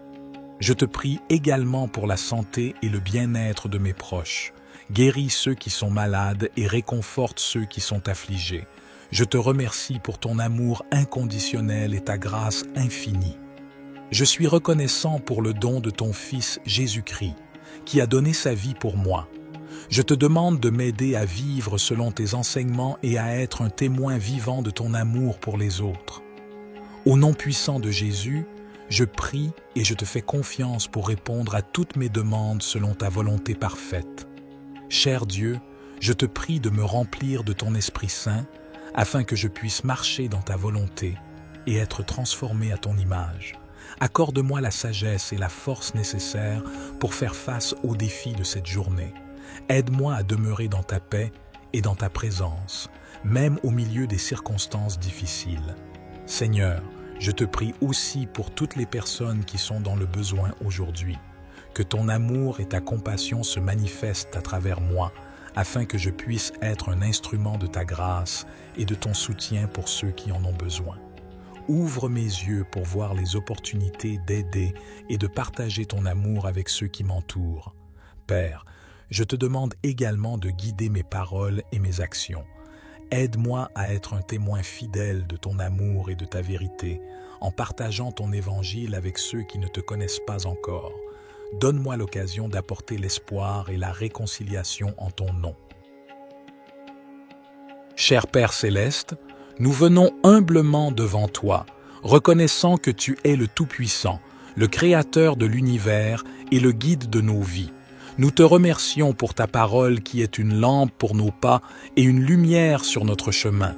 Je te prie également pour la santé et le bien-être de mes proches. Guéris ceux qui sont malades et réconforte ceux qui sont affligés. Je te remercie pour ton amour inconditionnel et ta grâce infinie. Je suis reconnaissant pour le don de ton Fils Jésus-Christ, qui a donné sa vie pour moi. Je te demande de m'aider à vivre selon tes enseignements et à être un témoin vivant de ton amour pour les autres. Au nom puissant de Jésus, je prie et je te fais confiance pour répondre à toutes mes demandes selon ta volonté parfaite. Cher Dieu, je te prie de me remplir de ton Esprit Saint, afin que je puisse marcher dans ta volonté et être transformé à ton image. Accorde-moi la sagesse et la force nécessaires pour faire face aux défis de cette journée. Aide-moi à demeurer dans ta paix et dans ta présence, même au milieu des circonstances difficiles. Seigneur, je te prie aussi pour toutes les personnes qui sont dans le besoin aujourd'hui. Que ton amour et ta compassion se manifestent à travers moi, afin que je puisse être un instrument de ta grâce et de ton soutien pour ceux qui en ont besoin. Ouvre mes yeux pour voir les opportunités d'aider et de partager ton amour avec ceux qui m'entourent. Père, je te demande également de guider mes paroles et mes actions. Aide-moi à être un témoin fidèle de ton amour et de ta vérité, en partageant ton évangile avec ceux qui ne te connaissent pas encore. Donne-moi l'occasion d'apporter l'espoir et la réconciliation en ton nom. Cher Père céleste, nous venons humblement devant toi, reconnaissant que tu es le Tout-Puissant, le Créateur de l'univers et le guide de nos vies. Nous te remercions pour ta parole qui est une lampe pour nos pas et une lumière sur notre chemin.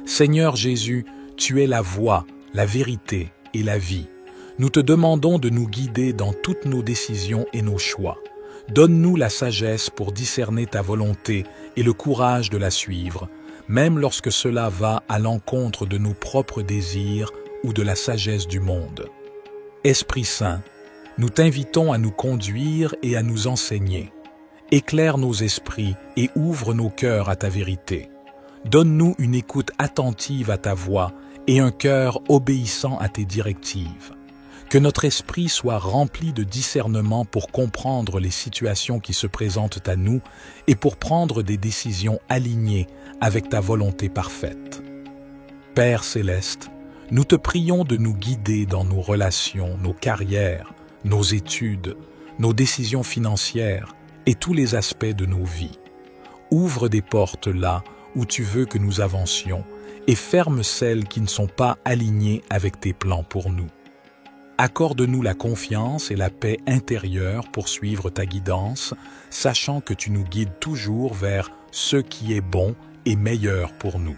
Seigneur Jésus, tu es la voie, la vérité et la vie. Nous te demandons de nous guider dans toutes nos décisions et nos choix. Donne-nous la sagesse pour discerner ta volonté et le courage de la suivre, même lorsque cela va à l'encontre de nos propres désirs ou de la sagesse du monde. Esprit Saint, nous t'invitons à nous conduire et à nous enseigner. Éclaire nos esprits et ouvre nos cœurs à ta vérité. Donne-nous une écoute attentive à ta voix et un cœur obéissant à tes directives. Que notre esprit soit rempli de discernement pour comprendre les situations qui se présentent à nous et pour prendre des décisions alignées avec ta volonté parfaite. Père céleste, nous te prions de nous guider dans nos relations, nos carrières, nos études, nos décisions financières et tous les aspects de nos vies. Ouvre des portes là où tu veux que nous avancions et ferme celles qui ne sont pas alignées avec tes plans pour nous. Accorde-nous la confiance et la paix intérieure pour suivre ta guidance, sachant que tu nous guides toujours vers ce qui est bon et meilleur pour nous.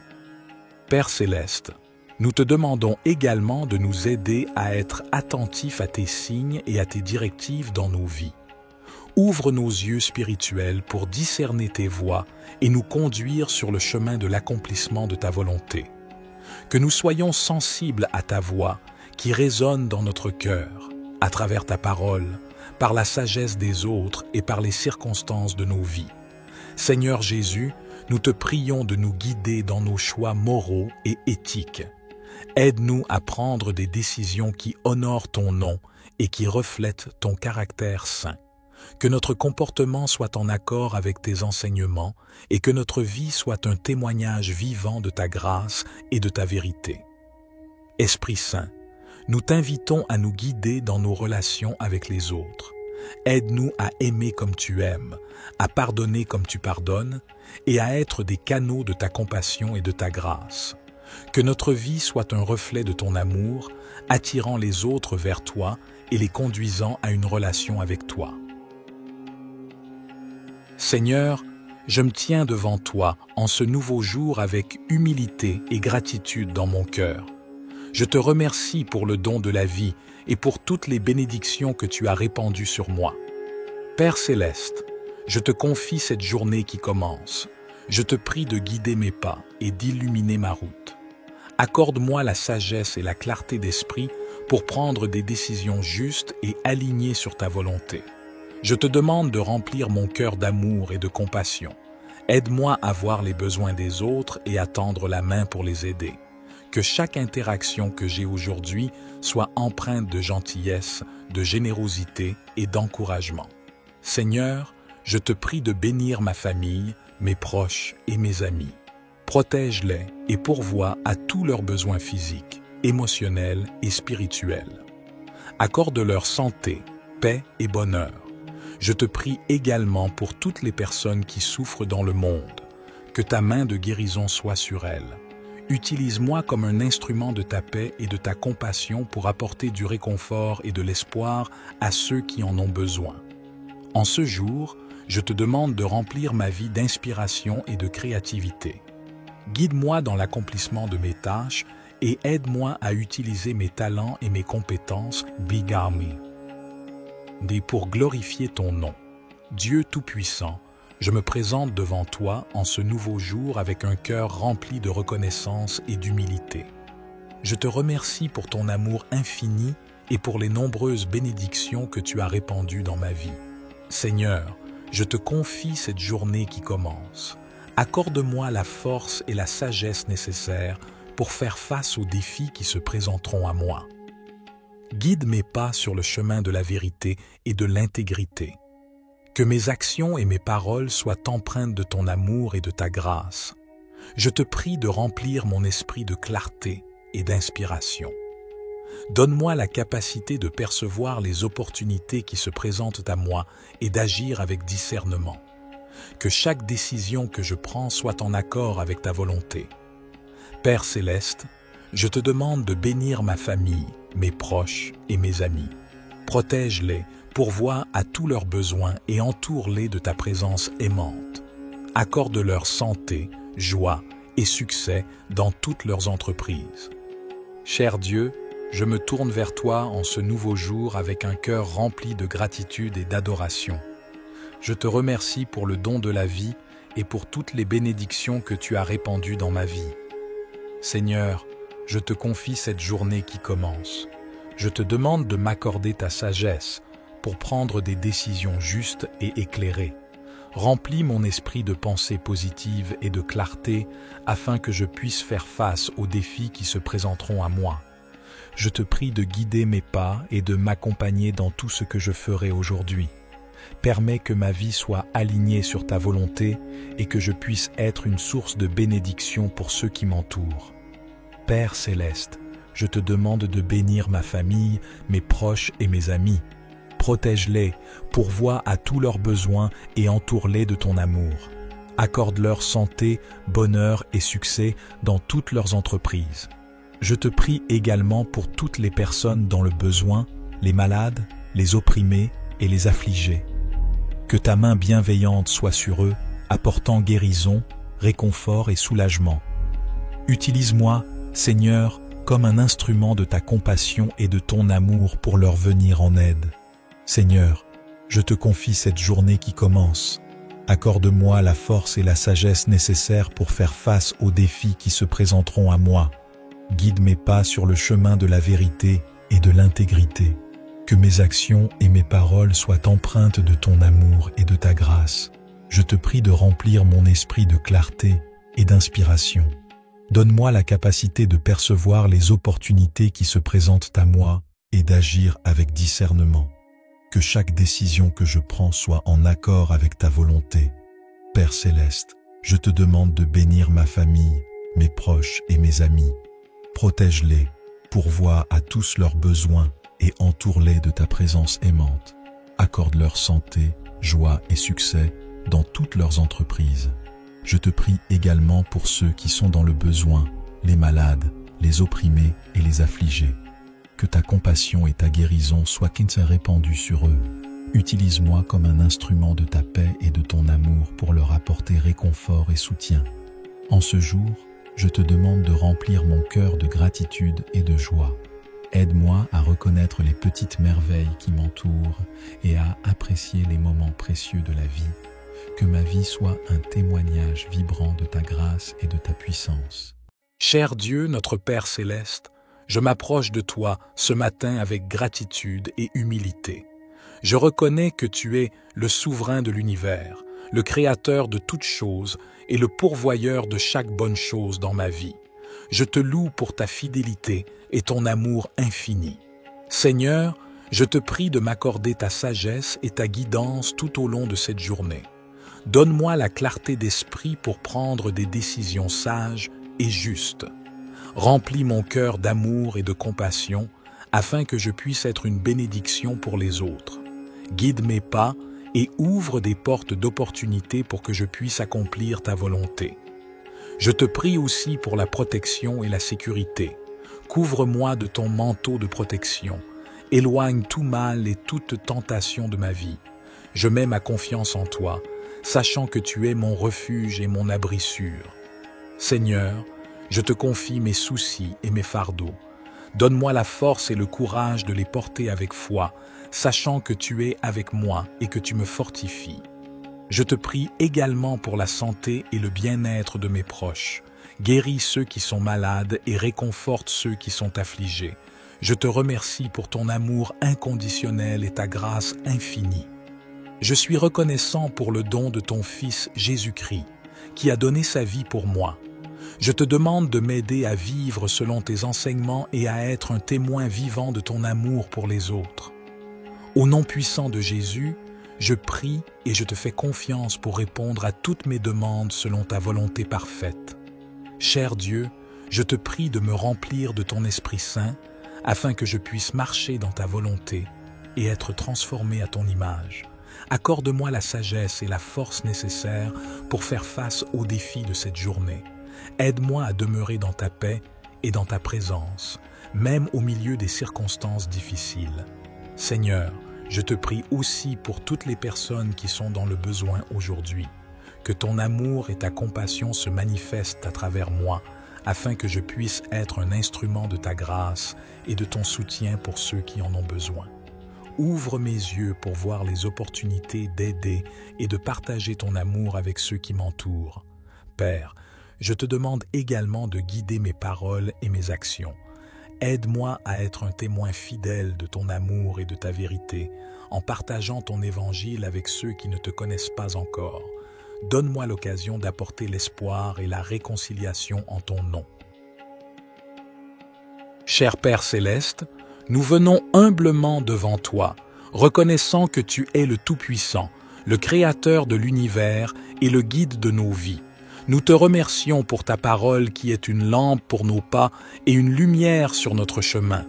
Père céleste, nous te demandons également de nous aider à être attentifs à tes signes et à tes directives dans nos vies. Ouvre nos yeux spirituels pour discerner tes voies et nous conduire sur le chemin de l'accomplissement de ta volonté. Que nous soyons sensibles à ta voix qui résonne dans notre cœur, à travers ta parole, par la sagesse des autres et par les circonstances de nos vies. Seigneur Jésus, nous te prions de nous guider dans nos choix moraux et éthiques. Aide-nous à prendre des décisions qui honorent ton nom et qui reflètent ton caractère saint. Que notre comportement soit en accord avec tes enseignements et que notre vie soit un témoignage vivant de ta grâce et de ta vérité. Esprit Saint, nous t'invitons à nous guider dans nos relations avec les autres. Aide-nous à aimer comme tu aimes, à pardonner comme tu pardonnes et à être des canaux de ta compassion et de ta grâce. Que notre vie soit un reflet de ton amour, attirant les autres vers toi et les conduisant à une relation avec toi. Seigneur, je me tiens devant toi en ce nouveau jour avec humilité et gratitude dans mon cœur. Je te remercie pour le don de la vie et pour toutes les bénédictions que tu as répandues sur moi. Père Céleste, je te confie cette journée qui commence. Je te prie de guider mes pas et d'illuminer ma route. Accorde-moi la sagesse et la clarté d'esprit pour prendre des décisions justes et alignées sur ta volonté. Je te demande de remplir mon cœur d'amour et de compassion. Aide-moi à voir les besoins des autres et à tendre la main pour les aider. Que chaque interaction que j'ai aujourd'hui soit empreinte de gentillesse, de générosité et d'encouragement. Seigneur, je te prie de bénir ma famille, mes proches et mes amis. Protège-les et pourvois à tous leurs besoins physiques, émotionnels et spirituels. Accorde-leur santé, paix et bonheur. Je te prie également pour toutes les personnes qui souffrent dans le monde. Que ta main de guérison soit sur elles. Utilise-moi comme un instrument de ta paix et de ta compassion pour apporter du réconfort et de l'espoir à ceux qui en ont besoin. En ce jour, je te demande de remplir ma vie d'inspiration et de créativité. Guide-moi dans l'accomplissement de mes tâches et aide-moi à utiliser mes talents et mes compétences, Big Army. Pour glorifier ton nom. Dieu Tout-Puissant, je me présente devant toi en ce nouveau jour avec un cœur rempli de reconnaissance et d'humilité. Je te remercie pour ton amour infini et pour les nombreuses bénédictions que tu as répandues dans ma vie. Seigneur, je te confie cette journée qui commence. Accorde-moi la force et la sagesse nécessaires pour faire face aux défis qui se présenteront à moi. Guide mes pas sur le chemin de la vérité et de l'intégrité. Que mes actions et mes paroles soient empreintes de ton amour et de ta grâce. Je te prie de remplir mon esprit de clarté et d'inspiration. Donne-moi la capacité de percevoir les opportunités qui se présentent à moi et d'agir avec discernement. Que chaque décision que je prends soit en accord avec ta volonté. Père Céleste, je te demande de bénir ma famille, mes proches et mes amis. Protège-les, pourvois à tous leurs besoins et entoure-les de ta présence aimante. Accorde-leur santé, joie et succès dans toutes leurs entreprises. Cher Dieu, je me tourne vers toi en ce nouveau jour avec un cœur rempli de gratitude et d'adoration. Je te remercie pour le don de la vie et pour toutes les bénédictions que tu as répandues dans ma vie. Seigneur, je te confie cette journée qui commence. Je te demande de m'accorder ta sagesse pour prendre des décisions justes et éclairées. Remplis mon esprit de pensées positives et de clarté afin que je puisse faire face aux défis qui se présenteront à moi. Je te prie de guider mes pas et de m'accompagner dans tout ce que je ferai aujourd'hui. Permets que ma vie soit alignée sur ta volonté et que je puisse être une source de bénédiction pour ceux qui m'entourent. Père Céleste, je te demande de bénir ma famille, mes proches et mes amis. Protège-les, pourvois à tous leurs besoins et entoure-les de ton amour. Accorde-leur santé, bonheur et succès dans toutes leurs entreprises. Je te prie également pour toutes les personnes dans le besoin, les malades, les opprimés et les affligés. Que ta main bienveillante soit sur eux, apportant guérison, réconfort et soulagement. Utilise-moi, Seigneur, comme un instrument de ta compassion et de ton amour pour leur venir en aide. Seigneur, je te confie cette journée qui commence. Accorde-moi la force et la sagesse nécessaires pour faire face aux défis qui se présenteront à moi. Guide mes pas sur le chemin de la vérité et de l'intégrité. Que mes actions et mes paroles soient empreintes de ton amour et de ta grâce. Je te prie de remplir mon esprit de clarté et d'inspiration. Donne-moi la capacité de percevoir les opportunités qui se présentent à moi et d'agir avec discernement. Que chaque décision que je prends soit en accord avec ta volonté. Père céleste, je te demande de bénir ma famille, mes proches et mes amis. Protège-les, pourvois à tous leurs besoins et entoure-les de ta présence aimante. Accorde-leur santé, joie et succès dans toutes leurs entreprises. Je te prie également pour ceux qui sont dans le besoin, les malades, les opprimés et les affligés. Que ta compassion et ta guérison soient répandues sur eux. Utilise-moi comme un instrument de ta paix et de ton amour pour leur apporter réconfort et soutien. En ce jour, je te demande de remplir mon cœur de gratitude et de joie. Aide-moi à reconnaître les petites merveilles qui m'entourent et à apprécier les moments précieux de la vie. Que ma vie soit un témoignage vibrant de ta grâce et de ta puissance. Cher Dieu, notre Père céleste, je m'approche de toi ce matin avec gratitude et humilité. Je reconnais que tu es le souverain de l'univers, le créateur de toutes choses et le pourvoyeur de chaque bonne chose dans ma vie. Je te loue pour ta fidélité et ton amour infini. Seigneur, je te prie de m'accorder ta sagesse et ta guidance tout au long de cette journée. Donne-moi la clarté d'esprit pour prendre des décisions sages et justes. Remplis mon cœur d'amour et de compassion afin que je puisse être une bénédiction pour les autres. Guide mes pas et ouvre des portes d'opportunité pour que je puisse accomplir ta volonté. Je te prie aussi pour la protection et la sécurité. Couvre-moi de ton manteau de protection. Éloigne tout mal et toute tentation de ma vie. Je mets ma confiance en toi, sachant que tu es mon refuge et mon abri sûr. Seigneur, je te confie mes soucis et mes fardeaux. Donne-moi la force et le courage de les porter avec foi, sachant que tu es avec moi et que tu me fortifies. Je te prie également pour la santé et le bien-être de mes proches. Guéris ceux qui sont malades et réconforte ceux qui sont affligés. Je te remercie pour ton amour inconditionnel et ta grâce infinie. Je suis reconnaissant pour le don de ton Fils Jésus-Christ, qui a donné sa vie pour moi. Je te demande de m'aider à vivre selon tes enseignements et à être un témoin vivant de ton amour pour les autres. Au nom puissant de Jésus, je prie et je te fais confiance pour répondre à toutes mes demandes selon ta volonté parfaite. Cher Dieu, je te prie de me remplir de ton Esprit Saint afin que je puisse marcher dans ta volonté et être transformé à ton image. Accorde-moi la sagesse et la force nécessaires pour faire face aux défis de cette journée. Aide-moi à demeurer dans ta paix et dans ta présence, même au milieu des circonstances difficiles. Seigneur, je te prie aussi pour toutes les personnes qui sont dans le besoin aujourd'hui. Que ton amour et ta compassion se manifestent à travers moi, afin que je puisse être un instrument de ta grâce et de ton soutien pour ceux qui en ont besoin. Ouvre mes yeux pour voir les opportunités d'aider et de partager ton amour avec ceux qui m'entourent. Père, je te demande également de guider mes paroles et mes actions. Aide-moi à être un témoin fidèle de ton amour et de ta vérité, en partageant ton évangile avec ceux qui ne te connaissent pas encore. Donne-moi l'occasion d'apporter l'espoir et la réconciliation en ton nom. Cher Père céleste, nous venons humblement devant toi, reconnaissant que tu es le Tout-Puissant, le Créateur de l'univers et le guide de nos vies. Nous te remercions pour ta parole qui est une lampe pour nos pas et une lumière sur notre chemin.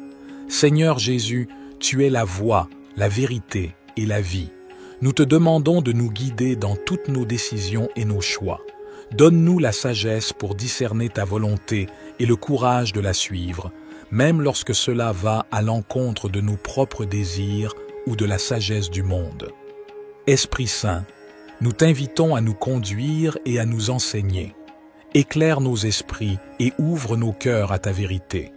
Seigneur Jésus, tu es la voie, la vérité et la vie. Nous te demandons de nous guider dans toutes nos décisions et nos choix. Donne-nous la sagesse pour discerner ta volonté et le courage de la suivre, même lorsque cela va à l'encontre de nos propres désirs ou de la sagesse du monde. Esprit Saint, nous t'invitons à nous conduire et à nous enseigner. Éclaire nos esprits et ouvre nos cœurs à ta vérité.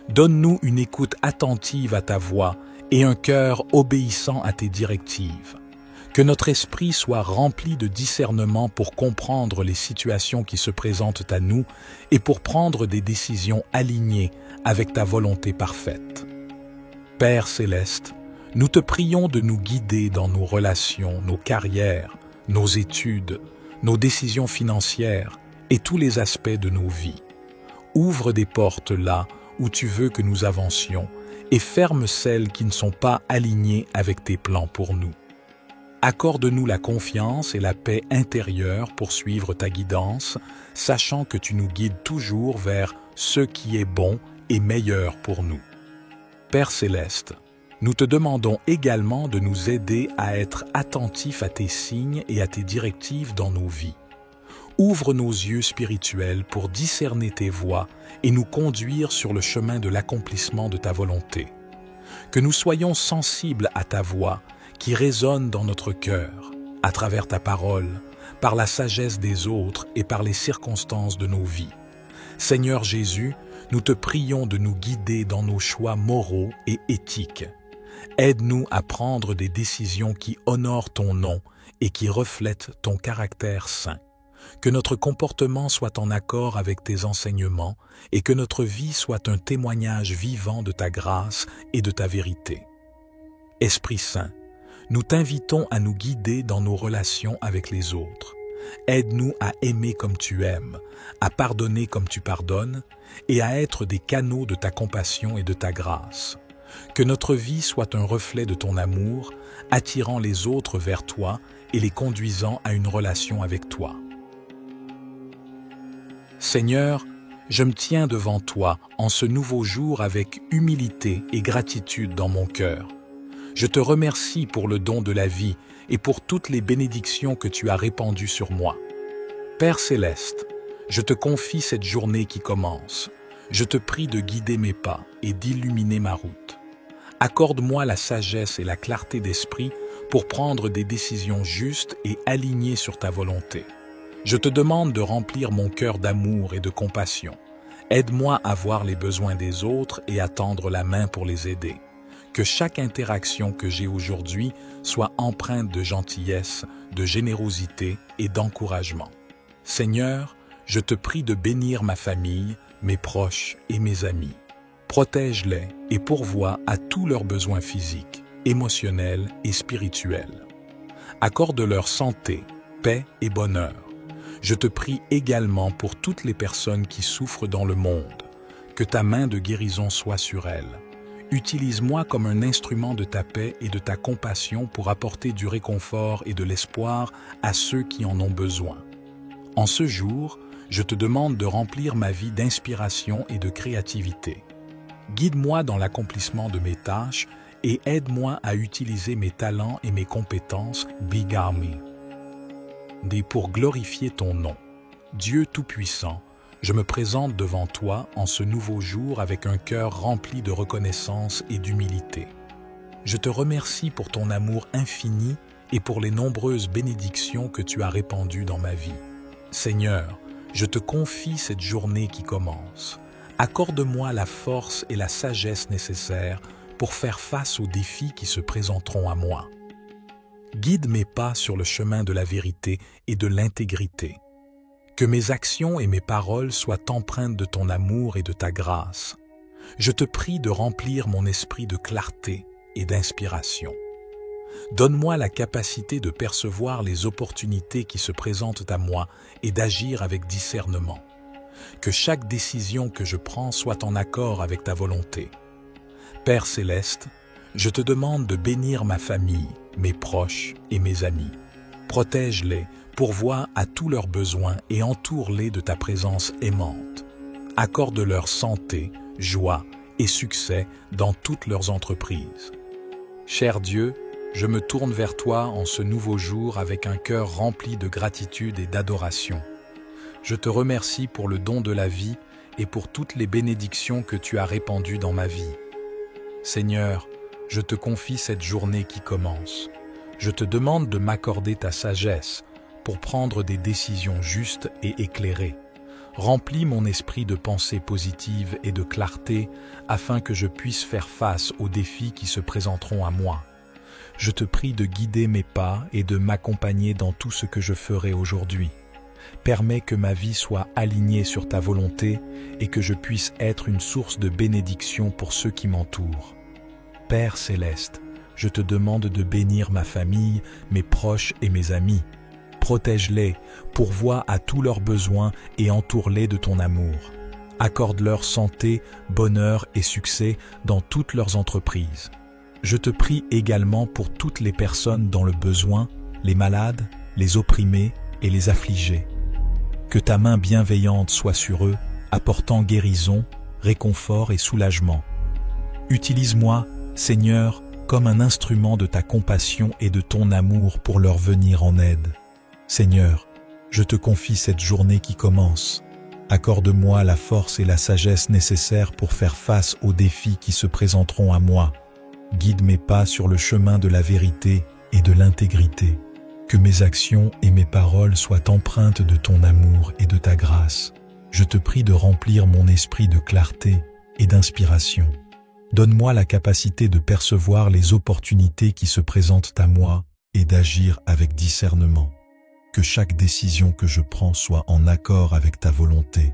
Donne-nous une écoute attentive à ta voix et un cœur obéissant à tes directives. Que notre esprit soit rempli de discernement pour comprendre les situations qui se présentent à nous et pour prendre des décisions alignées avec ta volonté parfaite. Père céleste, nous te prions de nous guider dans nos relations, nos carrières, nos études, nos décisions financières et tous les aspects de nos vies. Ouvre des portes là où tu veux que nous avancions et ferme celles qui ne sont pas alignées avec tes plans pour nous. Accorde-nous la confiance et la paix intérieure pour suivre ta guidance, sachant que tu nous guides toujours vers ce qui est bon et meilleur pour nous. Père céleste, nous te demandons également de nous aider à être attentifs à tes signes et à tes directives dans nos vies. Ouvre nos yeux spirituels pour discerner tes voies et nous conduire sur le chemin de l'accomplissement de ta volonté. Que nous soyons sensibles à ta voix qui résonne dans notre cœur, à travers ta parole, par la sagesse des autres et par les circonstances de nos vies. Seigneur Jésus, nous te prions de nous guider dans nos choix moraux et éthiques. Aide-nous à prendre des décisions qui honorent ton nom et qui reflètent ton caractère saint. Que notre comportement soit en accord avec tes enseignements et que notre vie soit un témoignage vivant de ta grâce et de ta vérité. Esprit Saint, nous t'invitons à nous guider dans nos relations avec les autres. Aide-nous à aimer comme tu aimes, à pardonner comme tu pardonnes et à être des canaux de ta compassion et de ta grâce. Que notre vie soit un reflet de ton amour, attirant les autres vers toi et les conduisant à une relation avec toi. Seigneur, je me tiens devant toi en ce nouveau jour avec humilité et gratitude dans mon cœur. Je te remercie pour le don de la vie et pour toutes les bénédictions que tu as répandues sur moi. Père céleste, je te confie cette journée qui commence. Je te prie de guider mes pas et d'illuminer ma route. Accorde-moi la sagesse et la clarté d'esprit pour prendre des décisions justes et alignées sur ta volonté. Je te demande de remplir mon cœur d'amour et de compassion. Aide-moi à voir les besoins des autres et à tendre la main pour les aider. Que chaque interaction que j'ai aujourd'hui soit empreinte de gentillesse, de générosité et d'encouragement. Seigneur, je te prie de bénir ma famille, mes proches et mes amis. Protège-les et pourvois à tous leurs besoins physiques, émotionnels et spirituels. Accorde-leur santé, paix et bonheur. Je te prie également pour toutes les personnes qui souffrent dans le monde. Que ta main de guérison soit sur elles. Utilise-moi comme un instrument de ta paix et de ta compassion pour apporter du réconfort et de l'espoir à ceux qui en ont besoin. En ce jour, je te demande de remplir ma vie d'inspiration et de créativité. Guide-moi dans l'accomplissement de mes tâches et aide-moi à utiliser mes talents et mes compétences, Bigami. Pour glorifier ton nom. Dieu Tout-Puissant, je me présente devant toi en ce nouveau jour avec un cœur rempli de reconnaissance et d'humilité. Je te remercie pour ton amour infini et pour les nombreuses bénédictions que tu as répandues dans ma vie. Seigneur, je te confie cette journée qui commence. Accorde-moi la force et la sagesse nécessaires pour faire face aux défis qui se présenteront à moi. Guide mes pas sur le chemin de la vérité et de l'intégrité. Que mes actions et mes paroles soient empreintes de ton amour et de ta grâce. Je te prie de remplir mon esprit de clarté et d'inspiration. Donne-moi la capacité de percevoir les opportunités qui se présentent à moi et d'agir avec discernement. Que chaque décision que je prends soit en accord avec ta volonté. Père céleste, je te demande de bénir ma famille, mes proches et mes amis. Protège-les, pourvois à tous leurs besoins et entoure-les de ta présence aimante. Accorde-leur santé, joie et succès dans toutes leurs entreprises. Cher Dieu, je me tourne vers toi en ce nouveau jour avec un cœur rempli de gratitude et d'adoration. Je te remercie pour le don de la vie et pour toutes les bénédictions que tu as répandues dans ma vie. Seigneur, je te confie cette journée qui commence. Je te demande de m'accorder ta sagesse pour prendre des décisions justes et éclairées. Remplis mon esprit de pensées positives et de clarté afin que je puisse faire face aux défis qui se présenteront à moi. Je te prie de guider mes pas et de m'accompagner dans tout ce que je ferai aujourd'hui. Permets que ma vie soit alignée sur ta volonté et que je puisse être une source de bénédiction pour ceux qui m'entourent. Père céleste, je te demande de bénir ma famille, mes proches et mes amis. Protège-les, pourvois à tous leurs besoins et entoure-les de ton amour. Accorde-leur santé, bonheur et succès dans toutes leurs entreprises. Je te prie également pour toutes les personnes dans le besoin, les malades, les opprimés et les affligés. Que ta main bienveillante soit sur eux, apportant guérison, réconfort et soulagement. Utilise-moi, Seigneur, comme un instrument de ta compassion et de ton amour pour leur venir en aide. Seigneur, je te confie cette journée qui commence. Accorde-moi la force et la sagesse nécessaires pour faire face aux défis qui se présenteront à moi. Guide mes pas sur le chemin de la vérité et de l'intégrité. Que mes actions et mes paroles soient empreintes de ton amour et de ta grâce. Je te prie de remplir mon esprit de clarté et d'inspiration. Donne-moi la capacité de percevoir les opportunités qui se présentent à moi et d'agir avec discernement. Que chaque décision que je prends soit en accord avec ta volonté.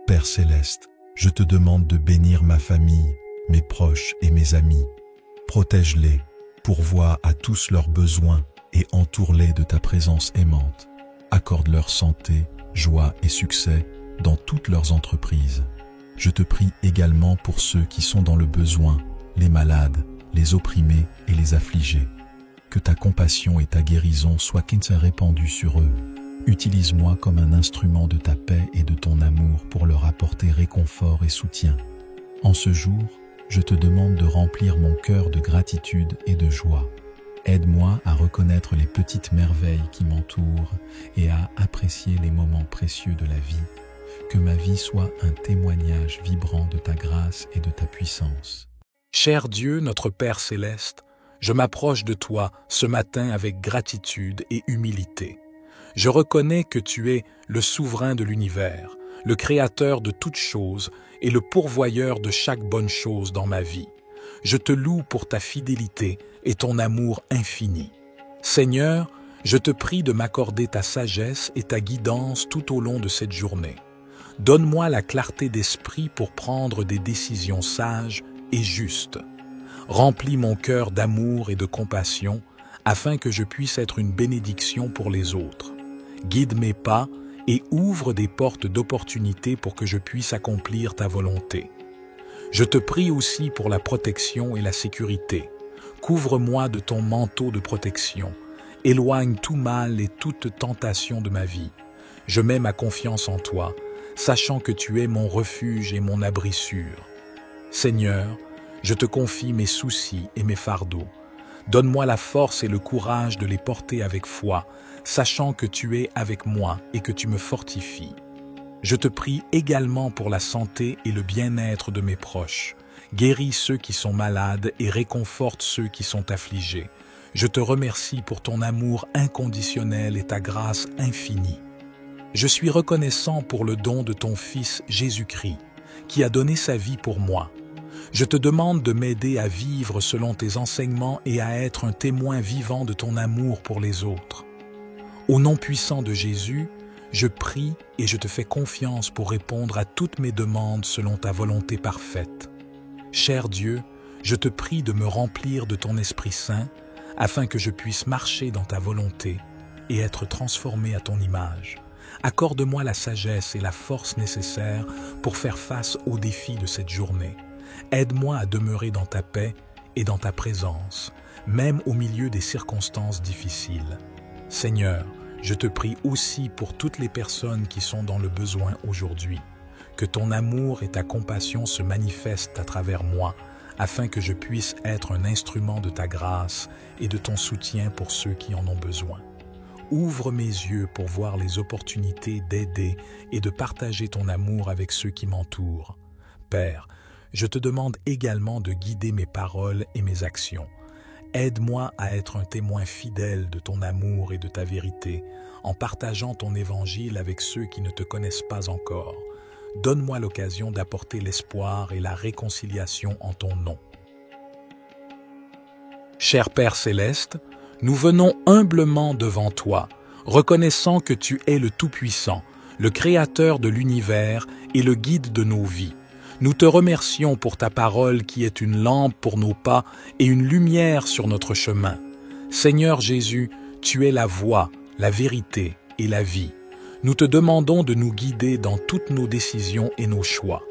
Père céleste, je te demande de bénir ma famille, mes proches et mes amis. Protège-les, pourvois à tous leurs besoins et entoure-les de ta présence aimante. Accorde-leur santé, joie et succès dans toutes leurs entreprises. Je te prie également pour ceux qui sont dans le besoin, les malades, les opprimés et les affligés. Que ta compassion et ta guérison soient répandues sur eux. Utilise-moi comme un instrument de ta paix et de ton amour pour leur apporter réconfort et soutien. En ce jour, je te demande de remplir mon cœur de gratitude et de joie. Aide-moi à reconnaître les petites merveilles qui m'entourent et à apprécier les moments précieux de la vie. Que ma vie soit un témoignage vibrant de ta grâce et de ta puissance. Cher Dieu, notre Père céleste, je m'approche de toi ce matin avec gratitude et humilité. Je reconnais que tu es le souverain de l'univers, le créateur de toutes choses et le pourvoyeur de chaque bonne chose dans ma vie. Je te loue pour ta fidélité et ton amour infini. Seigneur, je te prie de m'accorder ta sagesse et ta guidance tout au long de cette journée. Donne-moi la clarté d'esprit pour prendre des décisions sages et justes. Remplis mon cœur d'amour et de compassion afin que je puisse être une bénédiction pour les autres. Guide mes pas et ouvre des portes d'opportunité pour que je puisse accomplir ta volonté. Je te prie aussi pour la protection et la sécurité. Couvre-moi de ton manteau de protection. Éloigne tout mal et toute tentation de ma vie. Je mets ma confiance en toi, sachant que tu es mon refuge et mon abri sûr. Seigneur, je te confie mes soucis et mes fardeaux. Donne-moi la force et le courage de les porter avec foi, sachant que tu es avec moi et que tu me fortifies. Je te prie également pour la santé et le bien-être de mes proches. Guéris ceux qui sont malades et réconforte ceux qui sont affligés. Je te remercie pour ton amour inconditionnel et ta grâce infinie. Je suis reconnaissant pour le don de ton Fils Jésus-Christ, qui a donné sa vie pour moi. Je te demande de m'aider à vivre selon tes enseignements et à être un témoin vivant de ton amour pour les autres. Au nom puissant de Jésus, je prie et je te fais confiance pour répondre à toutes mes demandes selon ta volonté parfaite. Cher Dieu, je te prie de me remplir de ton Esprit Saint afin que je puisse marcher dans ta volonté et être transformé à ton image. Accorde-moi la sagesse et la force nécessaires pour faire face aux défis de cette journée. Aide-moi à demeurer dans ta paix et dans ta présence, même au milieu des circonstances difficiles. Seigneur, je te prie aussi pour toutes les personnes qui sont dans le besoin aujourd'hui. Que ton amour et ta compassion se manifestent à travers moi, afin que je puisse être un instrument de ta grâce et de ton soutien pour ceux qui en ont besoin. Ouvre mes yeux pour voir les opportunités d'aider et de partager ton amour avec ceux qui m'entourent. Père, je te demande également de guider mes paroles et mes actions. Aide-moi à être un témoin fidèle de ton amour et de ta vérité, en partageant ton évangile avec ceux qui ne te connaissent pas encore. Donne-moi l'occasion d'apporter l'espoir et la réconciliation en ton nom. Cher Père céleste, nous venons humblement devant toi, reconnaissant que tu es le Tout-Puissant, le Créateur de l'univers et le guide de nos vies. Nous te remercions pour ta parole qui est une lampe pour nos pas et une lumière sur notre chemin. Seigneur Jésus, tu es la voie, la vérité et la vie. Nous te demandons de nous guider dans toutes nos décisions et nos choix.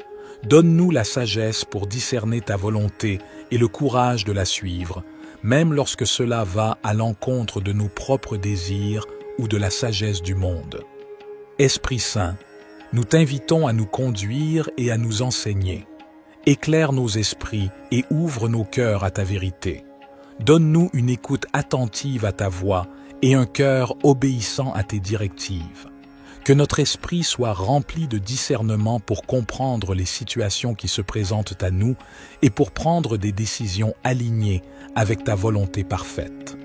Donne-nous la sagesse pour discerner ta volonté et le courage de la suivre, même lorsque cela va à l'encontre de nos propres désirs ou de la sagesse du monde. Esprit Saint, nous t'invitons à nous conduire et à nous enseigner. Éclaire nos esprits et ouvre nos cœurs à ta vérité. Donne-nous une écoute attentive à ta voix et un cœur obéissant à tes directives. Que notre esprit soit rempli de discernement pour comprendre les situations qui se présentent à nous et pour prendre des décisions alignées avec ta volonté parfaite.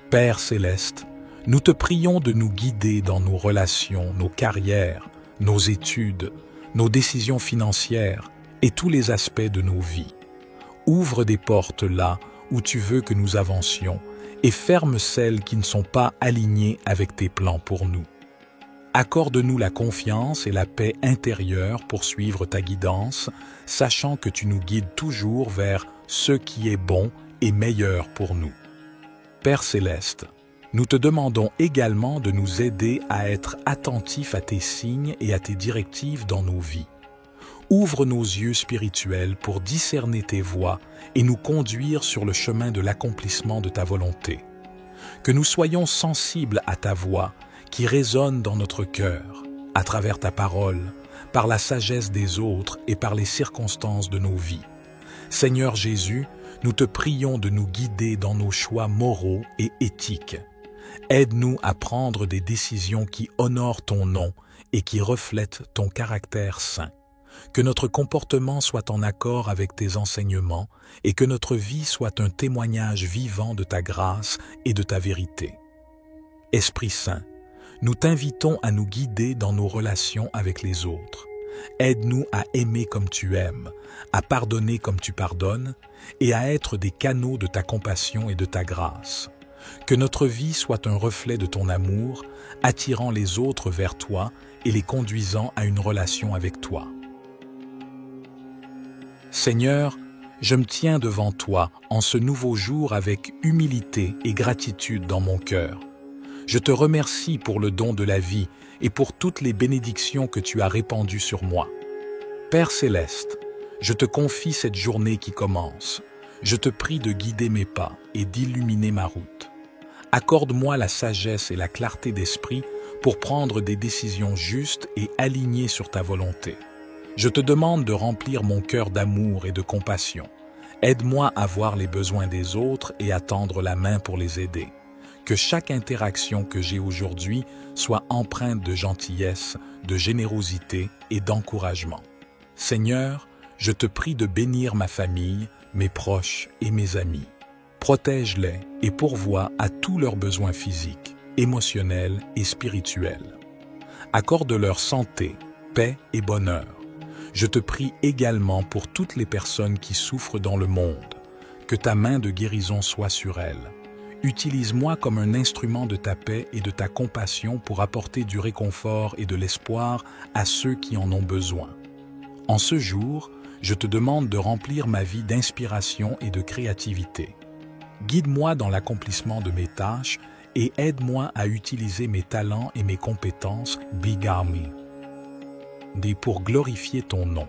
Père céleste, nous te prions de nous guider dans nos relations, nos carrières, nos études, nos décisions financières et tous les aspects de nos vies. Ouvre des portes là où tu veux que nous avancions et ferme celles qui ne sont pas alignées avec tes plans pour nous. Accorde-nous la confiance et la paix intérieure pour suivre ta guidance, sachant que tu nous guides toujours vers ce qui est bon et meilleur pour nous. Père céleste, nous te demandons également de nous aider à être attentifs à tes signes et à tes directives dans nos vies. Ouvre nos yeux spirituels pour discerner tes voies et nous conduire sur le chemin de l'accomplissement de ta volonté. Que nous soyons sensibles à ta voix qui résonne dans notre cœur, à travers ta parole, par la sagesse des autres et par les circonstances de nos vies. Seigneur Jésus, nous te prions de nous guider dans nos choix moraux et éthiques. Aide-nous à prendre des décisions qui honorent ton nom et qui reflètent ton caractère saint. Que notre comportement soit en accord avec tes enseignements et que notre vie soit un témoignage vivant de ta grâce et de ta vérité. Esprit Saint, nous t'invitons à nous guider dans nos relations avec les autres. Aide-nous à aimer comme tu aimes, à pardonner comme tu pardonnes et à être des canaux de ta compassion et de ta grâce. Que notre vie soit un reflet de ton amour, attirant les autres vers toi et les conduisant à une relation avec toi. Seigneur, je me tiens devant toi en ce nouveau jour avec humilité et gratitude dans mon cœur. Je te remercie pour le don de la vie et pour toutes les bénédictions que tu as répandues sur moi. Père céleste, je te confie cette journée qui commence. Je te prie de guider mes pas et d'illuminer ma route. Accorde-moi la sagesse et la clarté d'esprit pour prendre des décisions justes et alignées sur ta volonté. Je te demande de remplir mon cœur d'amour et de compassion. Aide-moi à voir les besoins des autres et à tendre la main pour les aider. Que chaque interaction que j'ai aujourd'hui soit empreinte de gentillesse, de générosité et d'encouragement. Seigneur, je te prie de bénir ma famille, mes proches et mes amis. Protège-les et pourvois à tous leurs besoins physiques, émotionnels et spirituels. Accorde-leur santé, paix et bonheur. Je te prie également pour toutes les personnes qui souffrent dans le monde. Que ta main de guérison soit sur elles. Utilise-moi comme un instrument de ta paix et de ta compassion pour apporter du réconfort et de l'espoir à ceux qui en ont besoin. En ce jour, je te demande de remplir ma vie d'inspiration et de créativité. Guide-moi dans l'accomplissement de mes tâches et aide-moi à utiliser mes talents et mes compétences pour glorifier ton nom.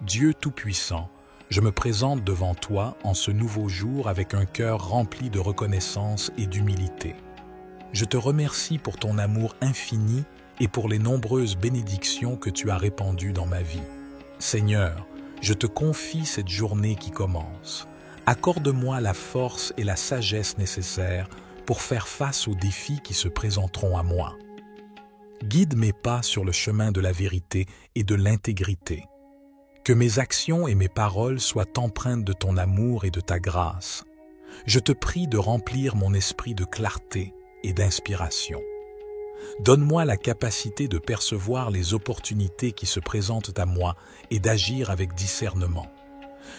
Dieu Tout-Puissant, je me présente devant toi en ce nouveau jour avec un cœur rempli de reconnaissance et d'humilité. Je te remercie pour ton amour infini et pour les nombreuses bénédictions que tu as répandues dans ma vie. Seigneur, je te confie cette journée qui commence. Accorde-moi la force et la sagesse nécessaires pour faire face aux défis qui se présenteront à moi. Guide mes pas sur le chemin de la vérité et de l'intégrité. Que mes actions et mes paroles soient empreintes de ton amour et de ta grâce. Je te prie de remplir mon esprit de clarté et d'inspiration. Donne-moi la capacité de percevoir les opportunités qui se présentent à moi et d'agir avec discernement.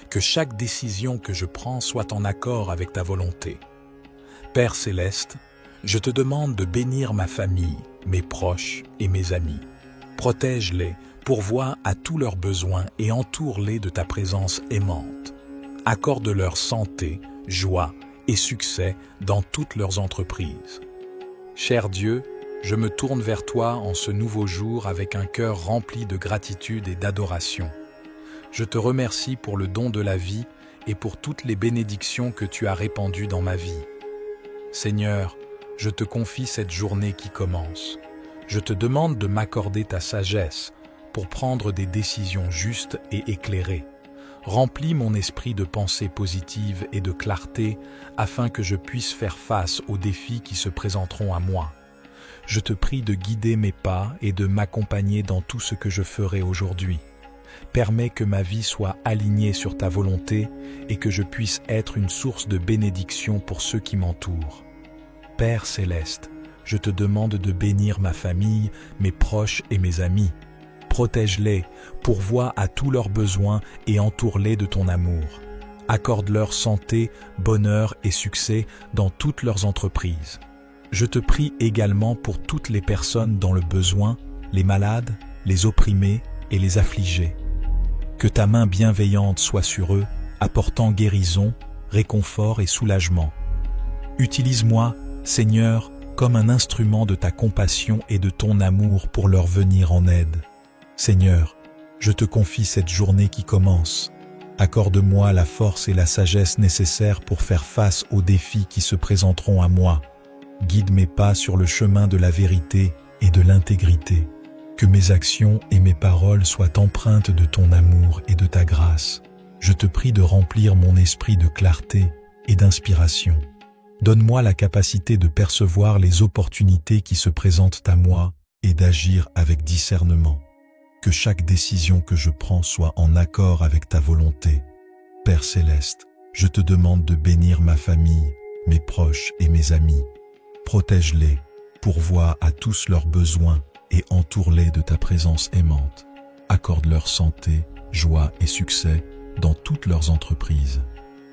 Que chaque décision que je prends soit en accord avec ta volonté. Père céleste, je te demande de bénir ma famille, mes proches et mes amis. Protège-les, pourvois à tous leurs besoins et entoure-les de ta présence aimante. Accorde-leur santé, joie et succès dans toutes leurs entreprises. Cher Dieu, je me tourne vers toi en ce nouveau jour avec un cœur rempli de gratitude et d'adoration. Je te remercie pour le don de la vie et pour toutes les bénédictions que tu as répandues dans ma vie. Seigneur, je te confie cette journée qui commence. Je te demande de m'accorder ta sagesse pour prendre des décisions justes et éclairées. Remplis mon esprit de pensées positives et de clarté afin que je puisse faire face aux défis qui se présenteront à moi. Je te prie de guider mes pas et de m'accompagner dans tout ce que je ferai aujourd'hui. Permets que ma vie soit alignée sur ta volonté et que je puisse être une source de bénédiction pour ceux qui m'entourent. Père céleste, je te demande de bénir ma famille, mes proches et mes amis. Protège-les, pourvois à tous leurs besoins et entoure-les de ton amour. Accorde-leur santé, bonheur et succès dans toutes leurs entreprises. Je te prie également pour toutes les personnes dans le besoin, les malades, les opprimés et les affligés. Que ta main bienveillante soit sur eux, apportant guérison, réconfort et soulagement. Utilise-moi, Seigneur, comme un instrument de ta compassion et de ton amour pour leur venir en aide. Seigneur, je te confie cette journée qui commence. Accorde-moi la force et la sagesse nécessaires pour faire face aux défis qui se présenteront à moi. Guide mes pas sur le chemin de la vérité et de l'intégrité. Que mes actions et mes paroles soient empreintes de ton amour et de ta grâce. Je te prie de remplir mon esprit de clarté et d'inspiration. Donne-moi la capacité de percevoir les opportunités qui se présentent à moi et d'agir avec discernement. Que chaque décision que je prends soit en accord avec ta volonté. Père céleste, je te demande de bénir ma famille, mes proches et mes amis. Protège-les, pourvois à tous leurs besoins et entoure-les de ta présence aimante. Accorde-leur santé, joie et succès dans toutes leurs entreprises.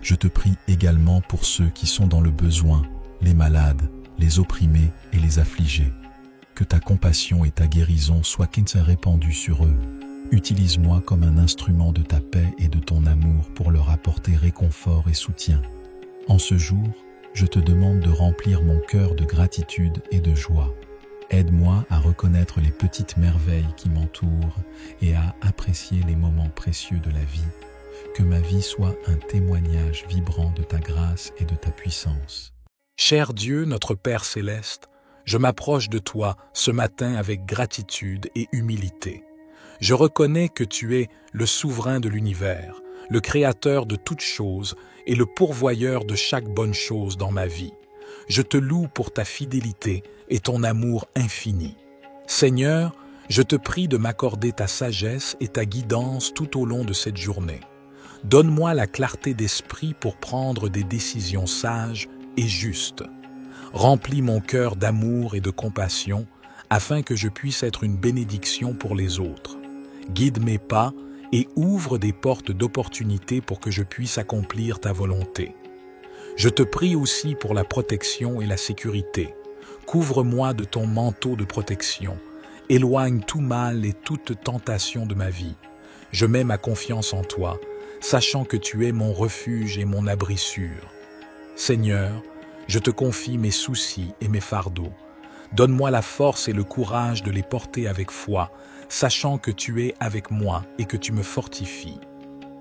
Je te prie également pour ceux qui sont dans le besoin, les malades, les opprimés et les affligés. Que ta compassion et ta guérison soient répandues sur eux. Utilise-moi comme un instrument de ta paix et de ton amour pour leur apporter réconfort et soutien. En ce jour, je te demande de remplir mon cœur de gratitude et de joie. Aide-moi à reconnaître les petites merveilles qui m'entourent et à apprécier les moments précieux de la vie. Que ma vie soit un témoignage vibrant de ta grâce et de ta puissance. Cher Dieu, notre Père céleste, je m'approche de toi ce matin avec gratitude et humilité. Je reconnais que tu es le souverain de l'univers, le créateur de toutes choses et le pourvoyeur de chaque bonne chose dans ma vie. Je te loue pour ta fidélité et ton amour infini. Seigneur, je te prie de m'accorder ta sagesse et ta guidance tout au long de cette journée. Donne-moi la clarté d'esprit pour prendre des décisions sages et justes. Remplis mon cœur d'amour et de compassion afin que je puisse être une bénédiction pour les autres. Guide mes pas et ouvre des portes d'opportunité pour que je puisse accomplir ta volonté. Je te prie aussi pour la protection et la sécurité. Couvre-moi de ton manteau de protection. Éloigne tout mal et toute tentation de ma vie. Je mets ma confiance en toi, sachant que tu es mon refuge et mon abri sûr. Seigneur, je te confie mes soucis et mes fardeaux. Donne-moi la force et le courage de les porter avec foi, sachant que tu es avec moi et que tu me fortifies.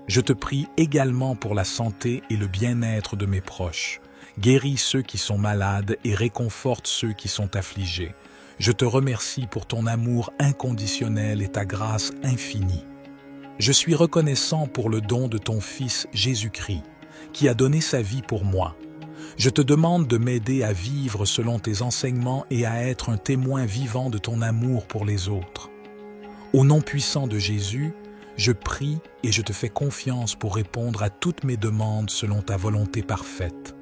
Je te prie également pour la santé et le bien-être de mes proches. Guéris ceux qui sont malades et réconforte ceux qui sont affligés. Je te remercie pour ton amour inconditionnel et ta grâce infinie. Je suis reconnaissant pour le don de ton Fils Jésus-Christ, qui a donné sa vie pour moi. Je te demande de m'aider à vivre selon tes enseignements et à être un témoin vivant de ton amour pour les autres. Au nom puissant de Jésus, je prie et je te fais confiance pour répondre à toutes mes demandes selon ta volonté parfaite.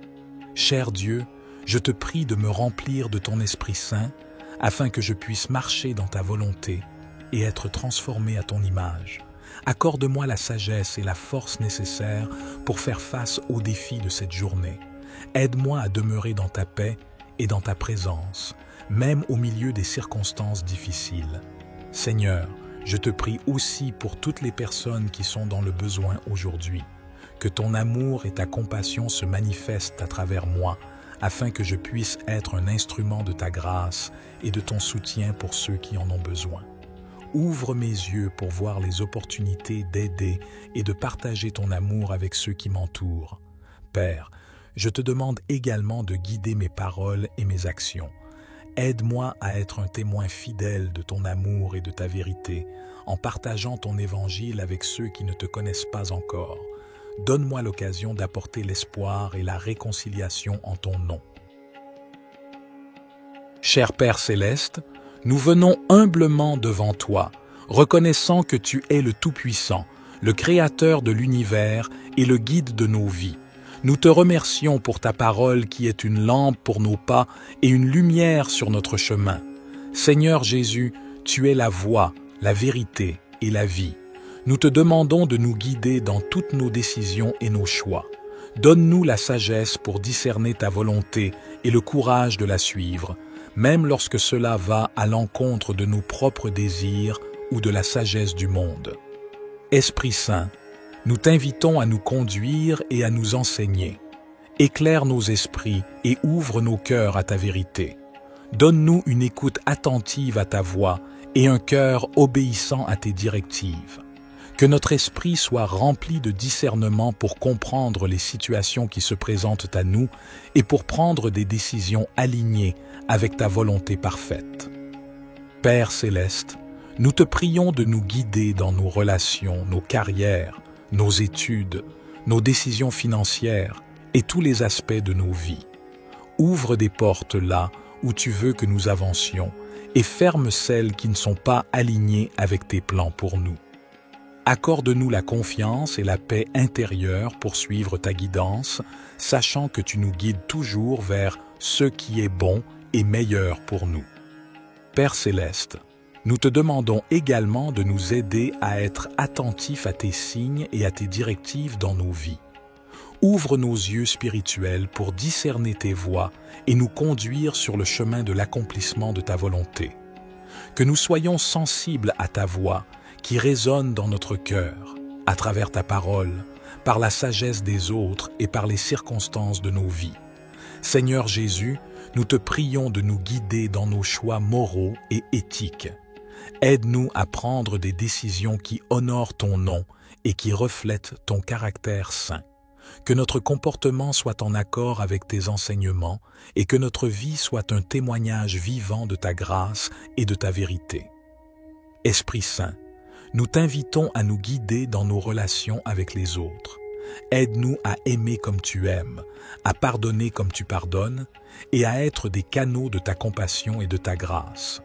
Cher Dieu, je te prie de me remplir de ton Esprit Saint afin que je puisse marcher dans ta volonté et être transformé à ton image. Accorde-moi la sagesse et la force nécessaires pour faire face aux défis de cette journée. Aide-moi à demeurer dans ta paix et dans ta présence, même au milieu des circonstances difficiles. Seigneur, je te prie aussi pour toutes les personnes qui sont dans le besoin aujourd'hui. Que ton amour et ta compassion se manifestent à travers moi, afin que je puisse être un instrument de ta grâce et de ton soutien pour ceux qui en ont besoin. Ouvre mes yeux pour voir les opportunités d'aider et de partager ton amour avec ceux qui m'entourent. Père, je te demande également de guider mes paroles et mes actions. Aide-moi à être un témoin fidèle de ton amour et de ta vérité, en partageant ton évangile avec ceux qui ne te connaissent pas encore. Donne-moi l'occasion d'apporter l'espoir et la réconciliation en ton nom. Cher Père céleste, nous venons humblement devant toi, reconnaissant que tu es le Tout-Puissant, le Créateur de l'univers et le guide de nos vies. Nous te remercions pour ta parole qui est une lampe pour nos pas et une lumière sur notre chemin. Seigneur Jésus, tu es la voie, la vérité et la vie. Nous te demandons de nous guider dans toutes nos décisions et nos choix. Donne-nous la sagesse pour discerner ta volonté et le courage de la suivre, même lorsque cela va à l'encontre de nos propres désirs ou de la sagesse du monde. Esprit Saint, nous t'invitons à nous conduire et à nous enseigner. Éclaire nos esprits et ouvre nos cœurs à ta vérité. Donne-nous une écoute attentive à ta voix et un cœur obéissant à tes directives. Que notre esprit soit rempli de discernement pour comprendre les situations qui se présentent à nous et pour prendre des décisions alignées avec ta volonté parfaite. Père céleste, nous te prions de nous guider dans nos relations, nos carrières, nos études, nos décisions financières et tous les aspects de nos vies. Ouvre des portes là où tu veux que nous avancions et ferme celles qui ne sont pas alignées avec tes plans pour nous. Accorde-nous la confiance et la paix intérieure pour suivre ta guidance, sachant que tu nous guides toujours vers ce qui est bon et meilleur pour nous. Père céleste, nous te demandons également de nous aider à être attentifs à tes signes et à tes directives dans nos vies. Ouvre nos yeux spirituels pour discerner tes voies et nous conduire sur le chemin de l'accomplissement de ta volonté. Que nous soyons sensibles à ta voix qui résonne dans notre cœur, à travers ta parole, par la sagesse des autres et par les circonstances de nos vies. Seigneur Jésus, nous te prions de nous guider dans nos choix moraux et éthiques. Aide-nous à prendre des décisions qui honorent ton nom et qui reflètent ton caractère saint. Que notre comportement soit en accord avec tes enseignements et que notre vie soit un témoignage vivant de ta grâce et de ta vérité. Esprit Saint, nous t'invitons à nous guider dans nos relations avec les autres. Aide-nous à aimer comme tu aimes, à pardonner comme tu pardonnes et à être des canaux de ta compassion et de ta grâce.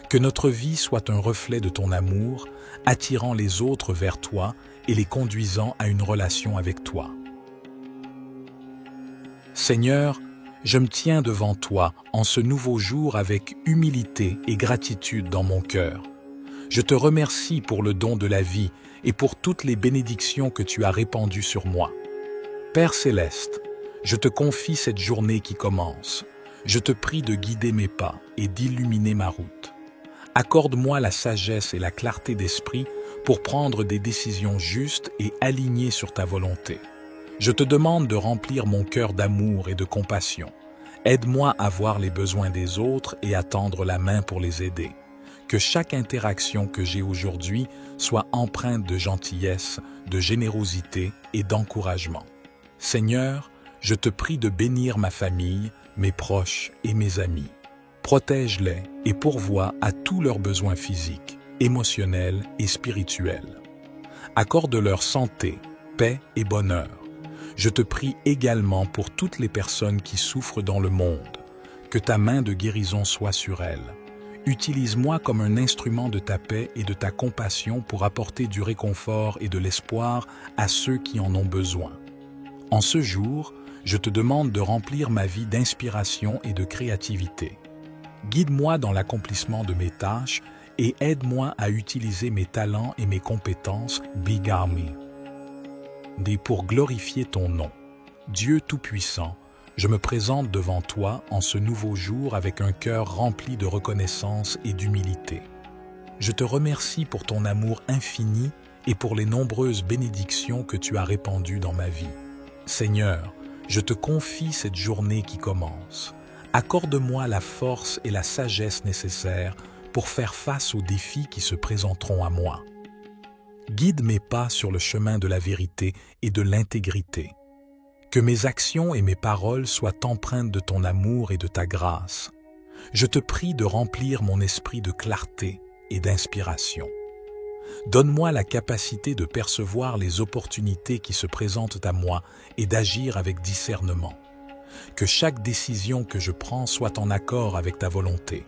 Que notre vie soit un reflet de ton amour, attirant les autres vers toi et les conduisant à une relation avec toi. Seigneur, je me tiens devant toi en ce nouveau jour avec humilité et gratitude dans mon cœur. Je te remercie pour le don de la vie et pour toutes les bénédictions que tu as répandues sur moi. Père céleste, je te confie cette journée qui commence. Je te prie de guider mes pas et d'illuminer ma route. Accorde-moi la sagesse et la clarté d'esprit pour prendre des décisions justes et alignées sur ta volonté. Je te demande de remplir mon cœur d'amour et de compassion. Aide-moi à voir les besoins des autres et à tendre la main pour les aider. Que chaque interaction que j'ai aujourd'hui soit empreinte de gentillesse, de générosité et d'encouragement. Seigneur, je te prie de bénir ma famille, mes proches et mes amis. Protège-les et pourvois à tous leurs besoins physiques, émotionnels et spirituels. Accorde-leur santé, paix et bonheur. Je te prie également pour toutes les personnes qui souffrent dans le monde. Que ta main de guérison soit sur elles. Utilise-moi comme un instrument de ta paix et de ta compassion pour apporter du réconfort et de l'espoir à ceux qui en ont besoin. En ce jour, je te demande de remplir ma vie d'inspiration et de créativité. Guide-moi dans l'accomplissement de mes tâches et aide-moi à utiliser mes talents et mes compétences pour glorifier ton nom. Dieu Tout-Puissant, je me présente devant toi en ce nouveau jour avec un cœur rempli de reconnaissance et d'humilité. Je te remercie pour ton amour infini et pour les nombreuses bénédictions que tu as répandues dans ma vie. Seigneur, je te confie cette journée qui commence. Accorde-moi la force et la sagesse nécessaires pour faire face aux défis qui se présenteront à moi. Guide mes pas sur le chemin de la vérité et de l'intégrité. Que mes actions et mes paroles soient empreintes de ton amour et de ta grâce. Je te prie de remplir mon esprit de clarté et d'inspiration. Donne-moi la capacité de percevoir les opportunités qui se présentent à moi et d'agir avec discernement. Que chaque décision que je prends soit en accord avec ta volonté.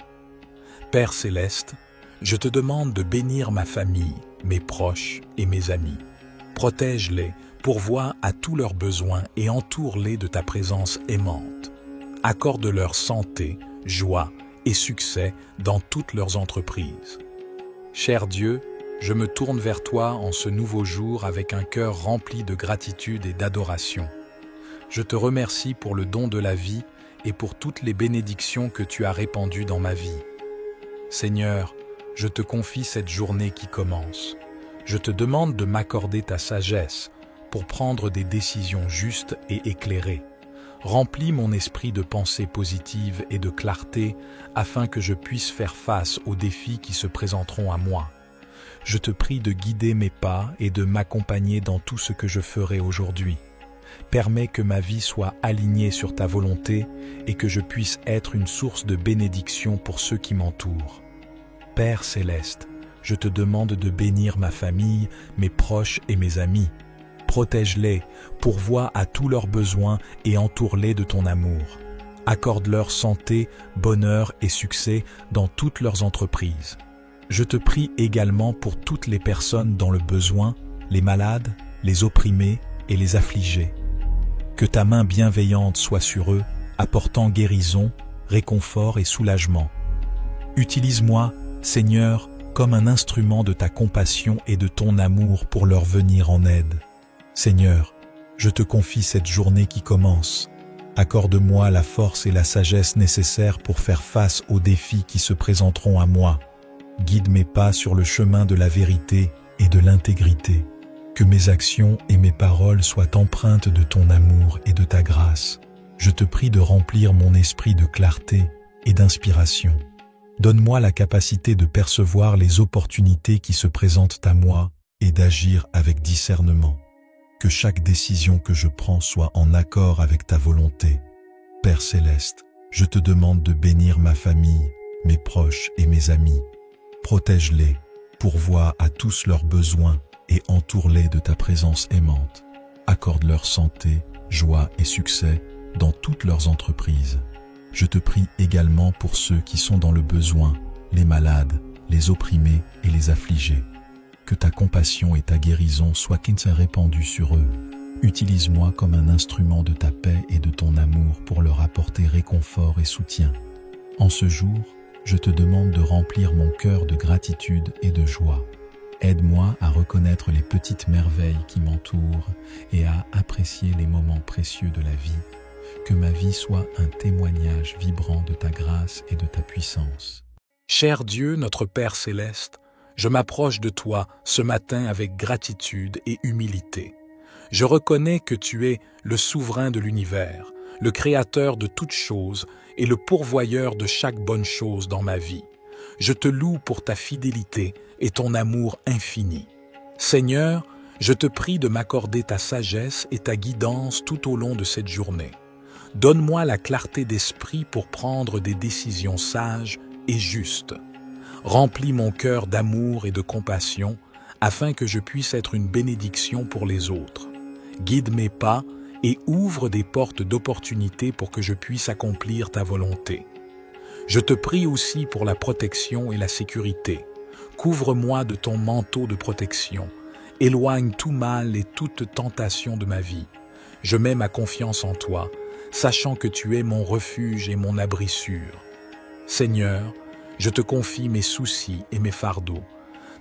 Père céleste, je te demande de bénir ma famille, mes proches et mes amis. Protège-les, pourvois à tous leurs besoins et entoure-les de ta présence aimante. Accorde-leur santé, joie et succès dans toutes leurs entreprises. Cher Dieu, je me tourne vers toi en ce nouveau jour avec un cœur rempli de gratitude et d'adoration. Je te remercie pour le don de la vie et pour toutes les bénédictions que tu as répandues dans ma vie. Seigneur, je te confie cette journée qui commence. Je te demande de m'accorder ta sagesse pour prendre des décisions justes et éclairées. Remplis mon esprit de pensées positives et de clarté afin que je puisse faire face aux défis qui se présenteront à moi. Je te prie de guider mes pas et de m'accompagner dans tout ce que je ferai aujourd'hui. Permets que ma vie soit alignée sur ta volonté et que je puisse être une source de bénédiction pour ceux qui m'entourent. Père céleste, je te demande de bénir ma famille, mes proches et mes amis. Protège-les, pourvois à tous leurs besoins et entoure-les de ton amour. Accorde-leur santé, bonheur et succès dans toutes leurs entreprises. Je te prie également pour toutes les personnes dans le besoin, les malades, les opprimés et les affligés. Que ta main bienveillante soit sur eux, apportant guérison, réconfort et soulagement. Utilise-moi, Seigneur, comme un instrument de ta compassion et de ton amour pour leur venir en aide. Seigneur, je te confie cette journée qui commence. Accorde-moi la force et la sagesse nécessaires pour faire face aux défis qui se présenteront à moi. Guide mes pas sur le chemin de la vérité et de l'intégrité. Que mes actions et mes paroles soient empreintes de ton amour et de ta grâce. Je te prie de remplir mon esprit de clarté et d'inspiration. Donne-moi la capacité de percevoir les opportunités qui se présentent à moi et d'agir avec discernement. Que chaque décision que je prends soit en accord avec ta volonté. Père céleste, je te demande de bénir ma famille, mes proches et mes amis. Protège-les, pourvois à tous leurs besoins et entoure-les de ta présence aimante. Accorde-leur santé, joie et succès dans toutes leurs entreprises. Je te prie également pour ceux qui sont dans le besoin, les malades, les opprimés et les affligés. Que ta compassion et ta guérison soient répandues sur eux. Utilise-moi comme un instrument de ta paix et de ton amour pour leur apporter réconfort et soutien. En ce jour, je te demande de remplir mon cœur de gratitude et de joie. Aide-moi à reconnaître les petites merveilles qui m'entourent et à apprécier les moments précieux de la vie. Que ma vie soit un témoignage vibrant de ta grâce et de ta puissance. Cher Dieu, notre Père céleste, je m'approche de toi ce matin avec gratitude et humilité. Je reconnais que tu es le souverain de l'univers, le créateur de toutes choses et le pourvoyeur de chaque bonne chose dans ma vie. Je te loue pour ta fidélité et ton amour infini. Seigneur, je te prie de m'accorder ta sagesse et ta guidance tout au long de cette journée. Donne-moi la clarté d'esprit pour prendre des décisions sages et justes. Remplis mon cœur d'amour et de compassion afin que je puisse être une bénédiction pour les autres. Guide mes pas et ouvre des portes d'opportunité pour que je puisse accomplir ta volonté. Je te prie aussi pour la protection et la sécurité. Couvre-moi de ton manteau de protection. Éloigne tout mal et toute tentation de ma vie. Je mets ma confiance en toi, sachant que tu es mon refuge et mon abri sûr. Seigneur, je te confie mes soucis et mes fardeaux.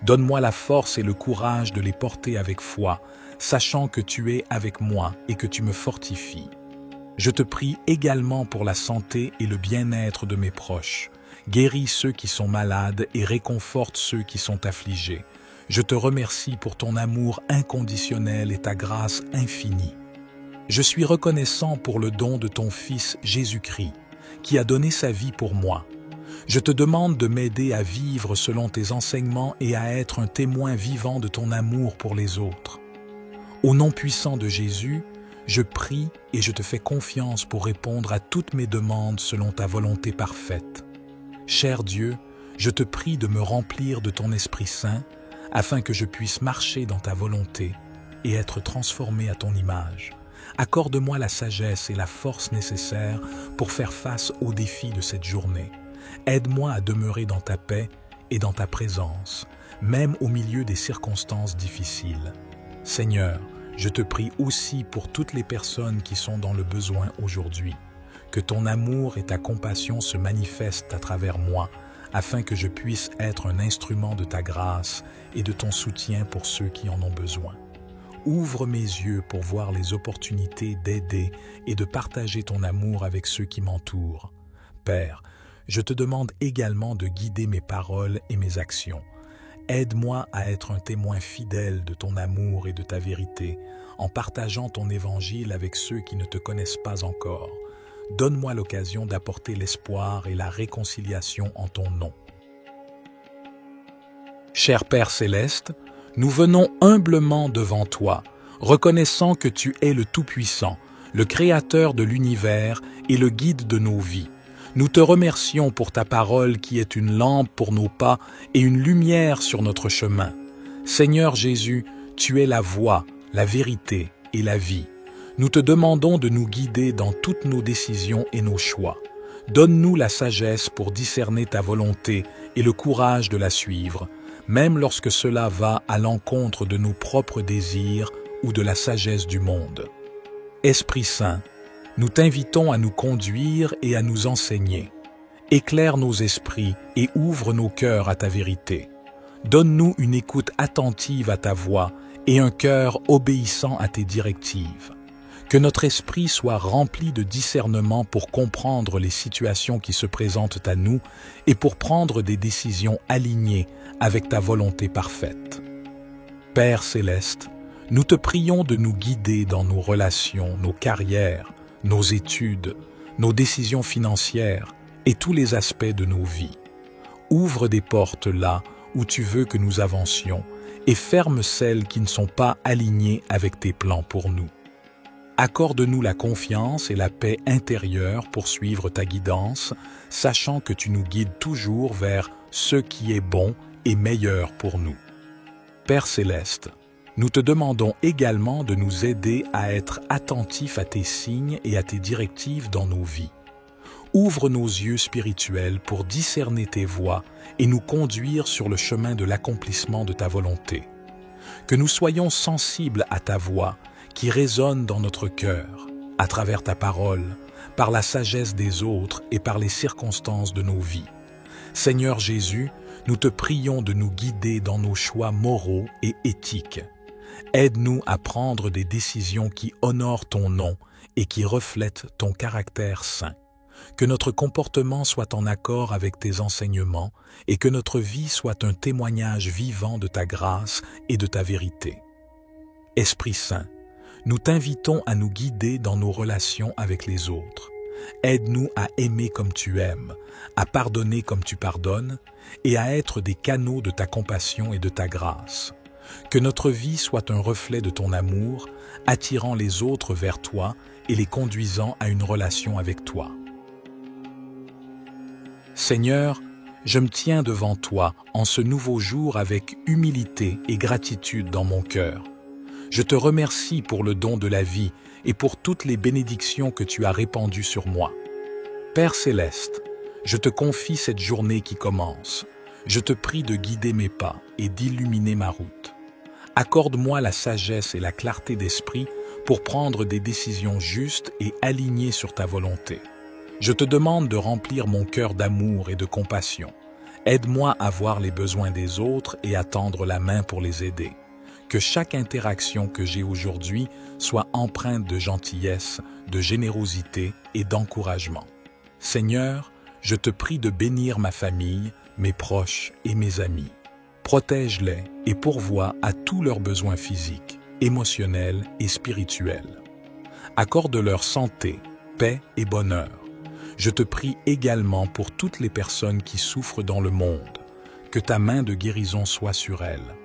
Donne-moi la force et le courage de les porter avec foi, sachant que tu es avec moi et que tu me fortifies. Je te prie également pour la santé et le bien-être de mes proches. Guéris ceux qui sont malades et réconforte ceux qui sont affligés. Je te remercie pour ton amour inconditionnel et ta grâce infinie. Je suis reconnaissant pour le don de ton Fils Jésus-Christ, qui a donné sa vie pour moi. Je te demande de m'aider à vivre selon tes enseignements et à être un témoin vivant de ton amour pour les autres. Au nom puissant de Jésus, je prie et je te fais confiance pour répondre à toutes mes demandes selon ta volonté parfaite. Cher Dieu, je te prie de me remplir de ton Esprit Saint afin que je puisse marcher dans ta volonté et être transformé à ton image. Accorde-moi la sagesse et la force nécessaires pour faire face aux défis de cette journée. Aide-moi à demeurer dans ta paix et dans ta présence, même au milieu des circonstances difficiles. Seigneur, je te prie aussi pour toutes les personnes qui sont dans le besoin aujourd'hui. Que ton amour et ta compassion se manifestent à travers moi, afin que je puisse être un instrument de ta grâce et de ton soutien pour ceux qui en ont besoin. Ouvre mes yeux pour voir les opportunités d'aider et de partager ton amour avec ceux qui m'entourent. Père, je te demande également de guider mes paroles et mes actions. Aide-moi à être un témoin fidèle de ton amour et de ta vérité, en partageant ton évangile avec ceux qui ne te connaissent pas encore. Donne-moi l'occasion d'apporter l'espoir et la réconciliation en ton nom. Cher Père Céleste, nous venons humblement devant toi, reconnaissant que tu es le Tout-Puissant, le Créateur de l'univers et le guide de nos vies. Nous te remercions pour ta parole qui est une lampe pour nos pas et une lumière sur notre chemin. Seigneur Jésus, tu es la voie, la vérité et la vie. Nous te demandons de nous guider dans toutes nos décisions et nos choix. Donne-nous la sagesse pour discerner ta volonté et le courage de la suivre, même lorsque cela va à l'encontre de nos propres désirs ou de la sagesse du monde. Esprit Saint, nous t'invitons à nous conduire et à nous enseigner. Éclaire nos esprits et ouvre nos cœurs à ta vérité. Donne-nous une écoute attentive à ta voix et un cœur obéissant à tes directives. Que notre esprit soit rempli de discernement pour comprendre les situations qui se présentent à nous et pour prendre des décisions alignées avec ta volonté parfaite. Père Céleste, nous te prions de nous guider dans nos relations, nos carrières, nos études, nos décisions financières et tous les aspects de nos vies. Ouvre des portes là où tu veux que nous avancions et ferme celles qui ne sont pas alignées avec tes plans pour nous. Accorde-nous la confiance et la paix intérieure pour suivre ta guidance, sachant que tu nous guides toujours vers ce qui est bon et meilleur pour nous. Père Céleste, nous te demandons également de nous aider à être attentifs à tes signes et à tes directives dans nos vies. Ouvre nos yeux spirituels pour discerner tes voies et nous conduire sur le chemin de l'accomplissement de ta volonté. Que nous soyons sensibles à ta voix qui résonne dans notre cœur, à travers ta parole, par la sagesse des autres et par les circonstances de nos vies. Seigneur Jésus, nous te prions de nous guider dans nos choix moraux et éthiques. Aide-nous à prendre des décisions qui honorent ton nom et qui reflètent ton caractère saint. Que notre comportement soit en accord avec tes enseignements et que notre vie soit un témoignage vivant de ta grâce et de ta vérité. Esprit Saint, nous t'invitons à nous guider dans nos relations avec les autres. Aide-nous à aimer comme tu aimes, à pardonner comme tu pardonnes et à être des canaux de ta compassion et de ta grâce. Que notre vie soit un reflet de ton amour, attirant les autres vers toi et les conduisant à une relation avec toi. Seigneur, je me tiens devant toi en ce nouveau jour avec humilité et gratitude dans mon cœur. Je te remercie pour le don de la vie et pour toutes les bénédictions que tu as répandues sur moi. Père Céleste, je te confie cette journée qui commence. Je te prie de guider mes pas et d'illuminer ma route. Accorde-moi la sagesse et la clarté d'esprit pour prendre des décisions justes et alignées sur ta volonté. Je te demande de remplir mon cœur d'amour et de compassion. Aide-moi à voir les besoins des autres et à tendre la main pour les aider. Que chaque interaction que j'ai aujourd'hui soit empreinte de gentillesse, de générosité et d'encouragement. Seigneur, je te prie de bénir ma famille, mes proches et mes amis. Protège-les et pourvois à tous leurs besoins physiques, émotionnels et spirituels. Accorde-leur santé, paix et bonheur. Je te prie également pour toutes les personnes qui souffrent dans le monde. Que ta main de guérison soit sur elles.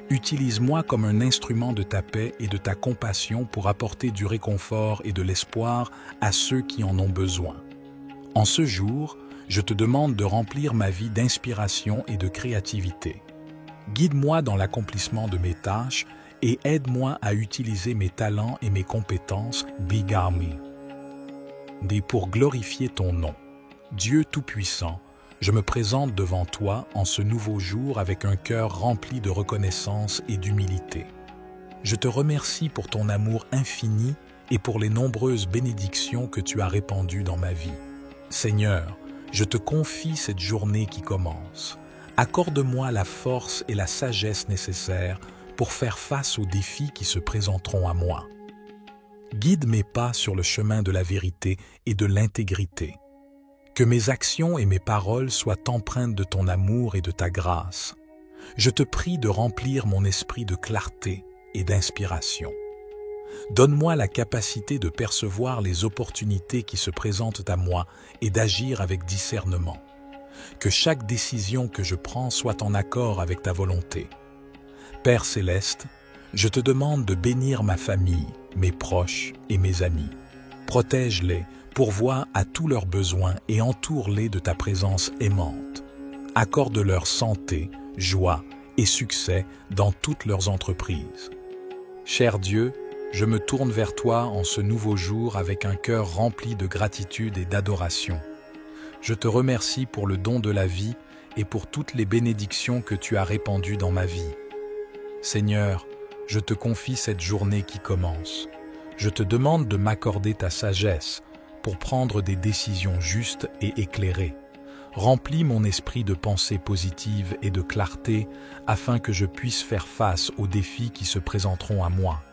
Utilise-moi comme un instrument de ta paix et de ta compassion pour apporter du réconfort et de l'espoir à ceux qui en ont besoin. En ce jour, je te demande de remplir ma vie d'inspiration et de créativité. Guide-moi dans l'accomplissement de mes tâches et aide-moi à utiliser mes talents et mes compétences, Bigami. Pour glorifier ton nom. Dieu Tout-Puissant, je me présente devant toi en ce nouveau jour avec un cœur rempli de reconnaissance et d'humilité. Je te remercie pour ton amour infini et pour les nombreuses bénédictions que tu as répandues dans ma vie. Seigneur, je te confie cette journée qui commence. Accorde-moi la force et la sagesse nécessaires pour faire face aux défis qui se présenteront à moi. Guide mes pas sur le chemin de la vérité et de l'intégrité. Que mes actions et mes paroles soient empreintes de ton amour et de ta grâce. Je te prie de remplir mon esprit de clarté et d'inspiration. Donne-moi la capacité de percevoir les opportunités qui se présentent à moi et d'agir avec discernement. Que chaque décision que je prends soit en accord avec ta volonté. Père céleste, je te demande de bénir ma famille, mes proches et mes amis. Protège-les, pourvois à tous leurs besoins et entoure-les de ta présence aimante. Accorde-leur santé, joie et succès dans toutes leurs entreprises. Cher Dieu, je me tourne vers toi en ce nouveau jour avec un cœur rempli de gratitude et d'adoration. Je te remercie pour le don de la vie et pour toutes les bénédictions que tu as répandues dans ma vie. Seigneur, je te confie cette journée qui commence. Je te demande de m'accorder ta sagesse pour prendre des décisions justes et éclairées. Remplis mon esprit de pensées positives et de clarté afin que je puisse faire face aux défis qui se présenteront à moi.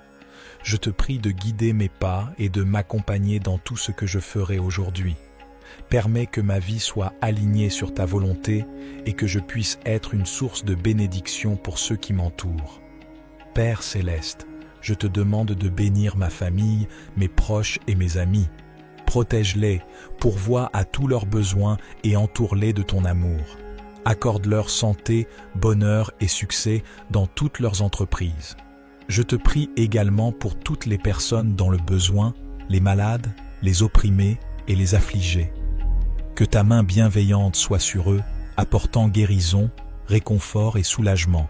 Je te prie de guider mes pas et de m'accompagner dans tout ce que je ferai aujourd'hui. Permets que ma vie soit alignée sur ta volonté et que je puisse être une source de bénédiction pour ceux qui m'entourent. Père céleste, je te demande de bénir ma famille, mes proches et mes amis. Protège-les, pourvois à tous leurs besoins et entoure-les de ton amour. Accorde-leur santé, bonheur et succès dans toutes leurs entreprises. Je te prie également pour toutes les personnes dans le besoin, les malades, les opprimés et les affligés. Que ta main bienveillante soit sur eux, apportant guérison, réconfort et soulagement.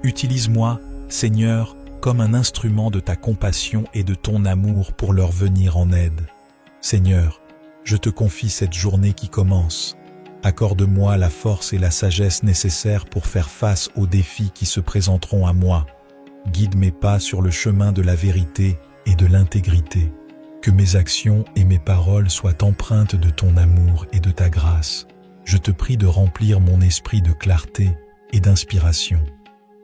Utilise-moi, Seigneur, comme un instrument de ta compassion et de ton amour pour leur venir en aide. Seigneur, je te confie cette journée qui commence. Accorde-moi la force et la sagesse nécessaires pour faire face aux défis qui se présenteront à moi. Guide mes pas sur le chemin de la vérité et de l'intégrité. Que mes actions et mes paroles soient empreintes de ton amour et de ta grâce. Je te prie de remplir mon esprit de clarté et d'inspiration.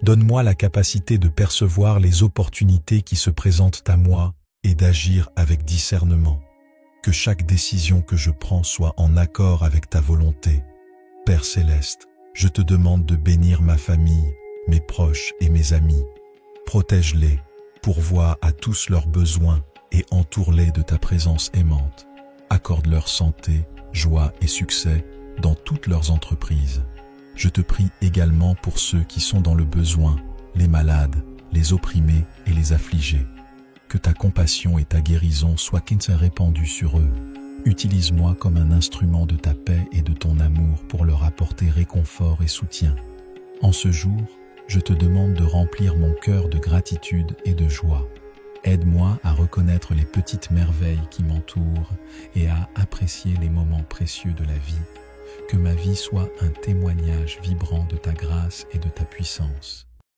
Donne-moi la capacité de percevoir les opportunités qui se présentent à moi et d'agir avec discernement. Que chaque décision que je prends soit en accord avec ta volonté. Père céleste, je te demande de bénir ma famille, mes proches et mes amis. Protège-les, pourvois à tous leurs besoins et entoure-les de ta présence aimante. Accorde-leur santé, joie et succès dans toutes leurs entreprises. Je te prie également pour ceux qui sont dans le besoin, les malades, les opprimés et les affligés. Que ta compassion et ta guérison soient répandues sur eux. Utilise-moi comme un instrument de ta paix et de ton amour pour leur apporter réconfort et soutien. En ce jour, je te demande de remplir mon cœur de gratitude et de joie. Aide-moi à reconnaître les petites merveilles qui m'entourent et à apprécier les moments précieux de la vie. Que ma vie soit un témoignage vibrant de ta grâce et de ta puissance.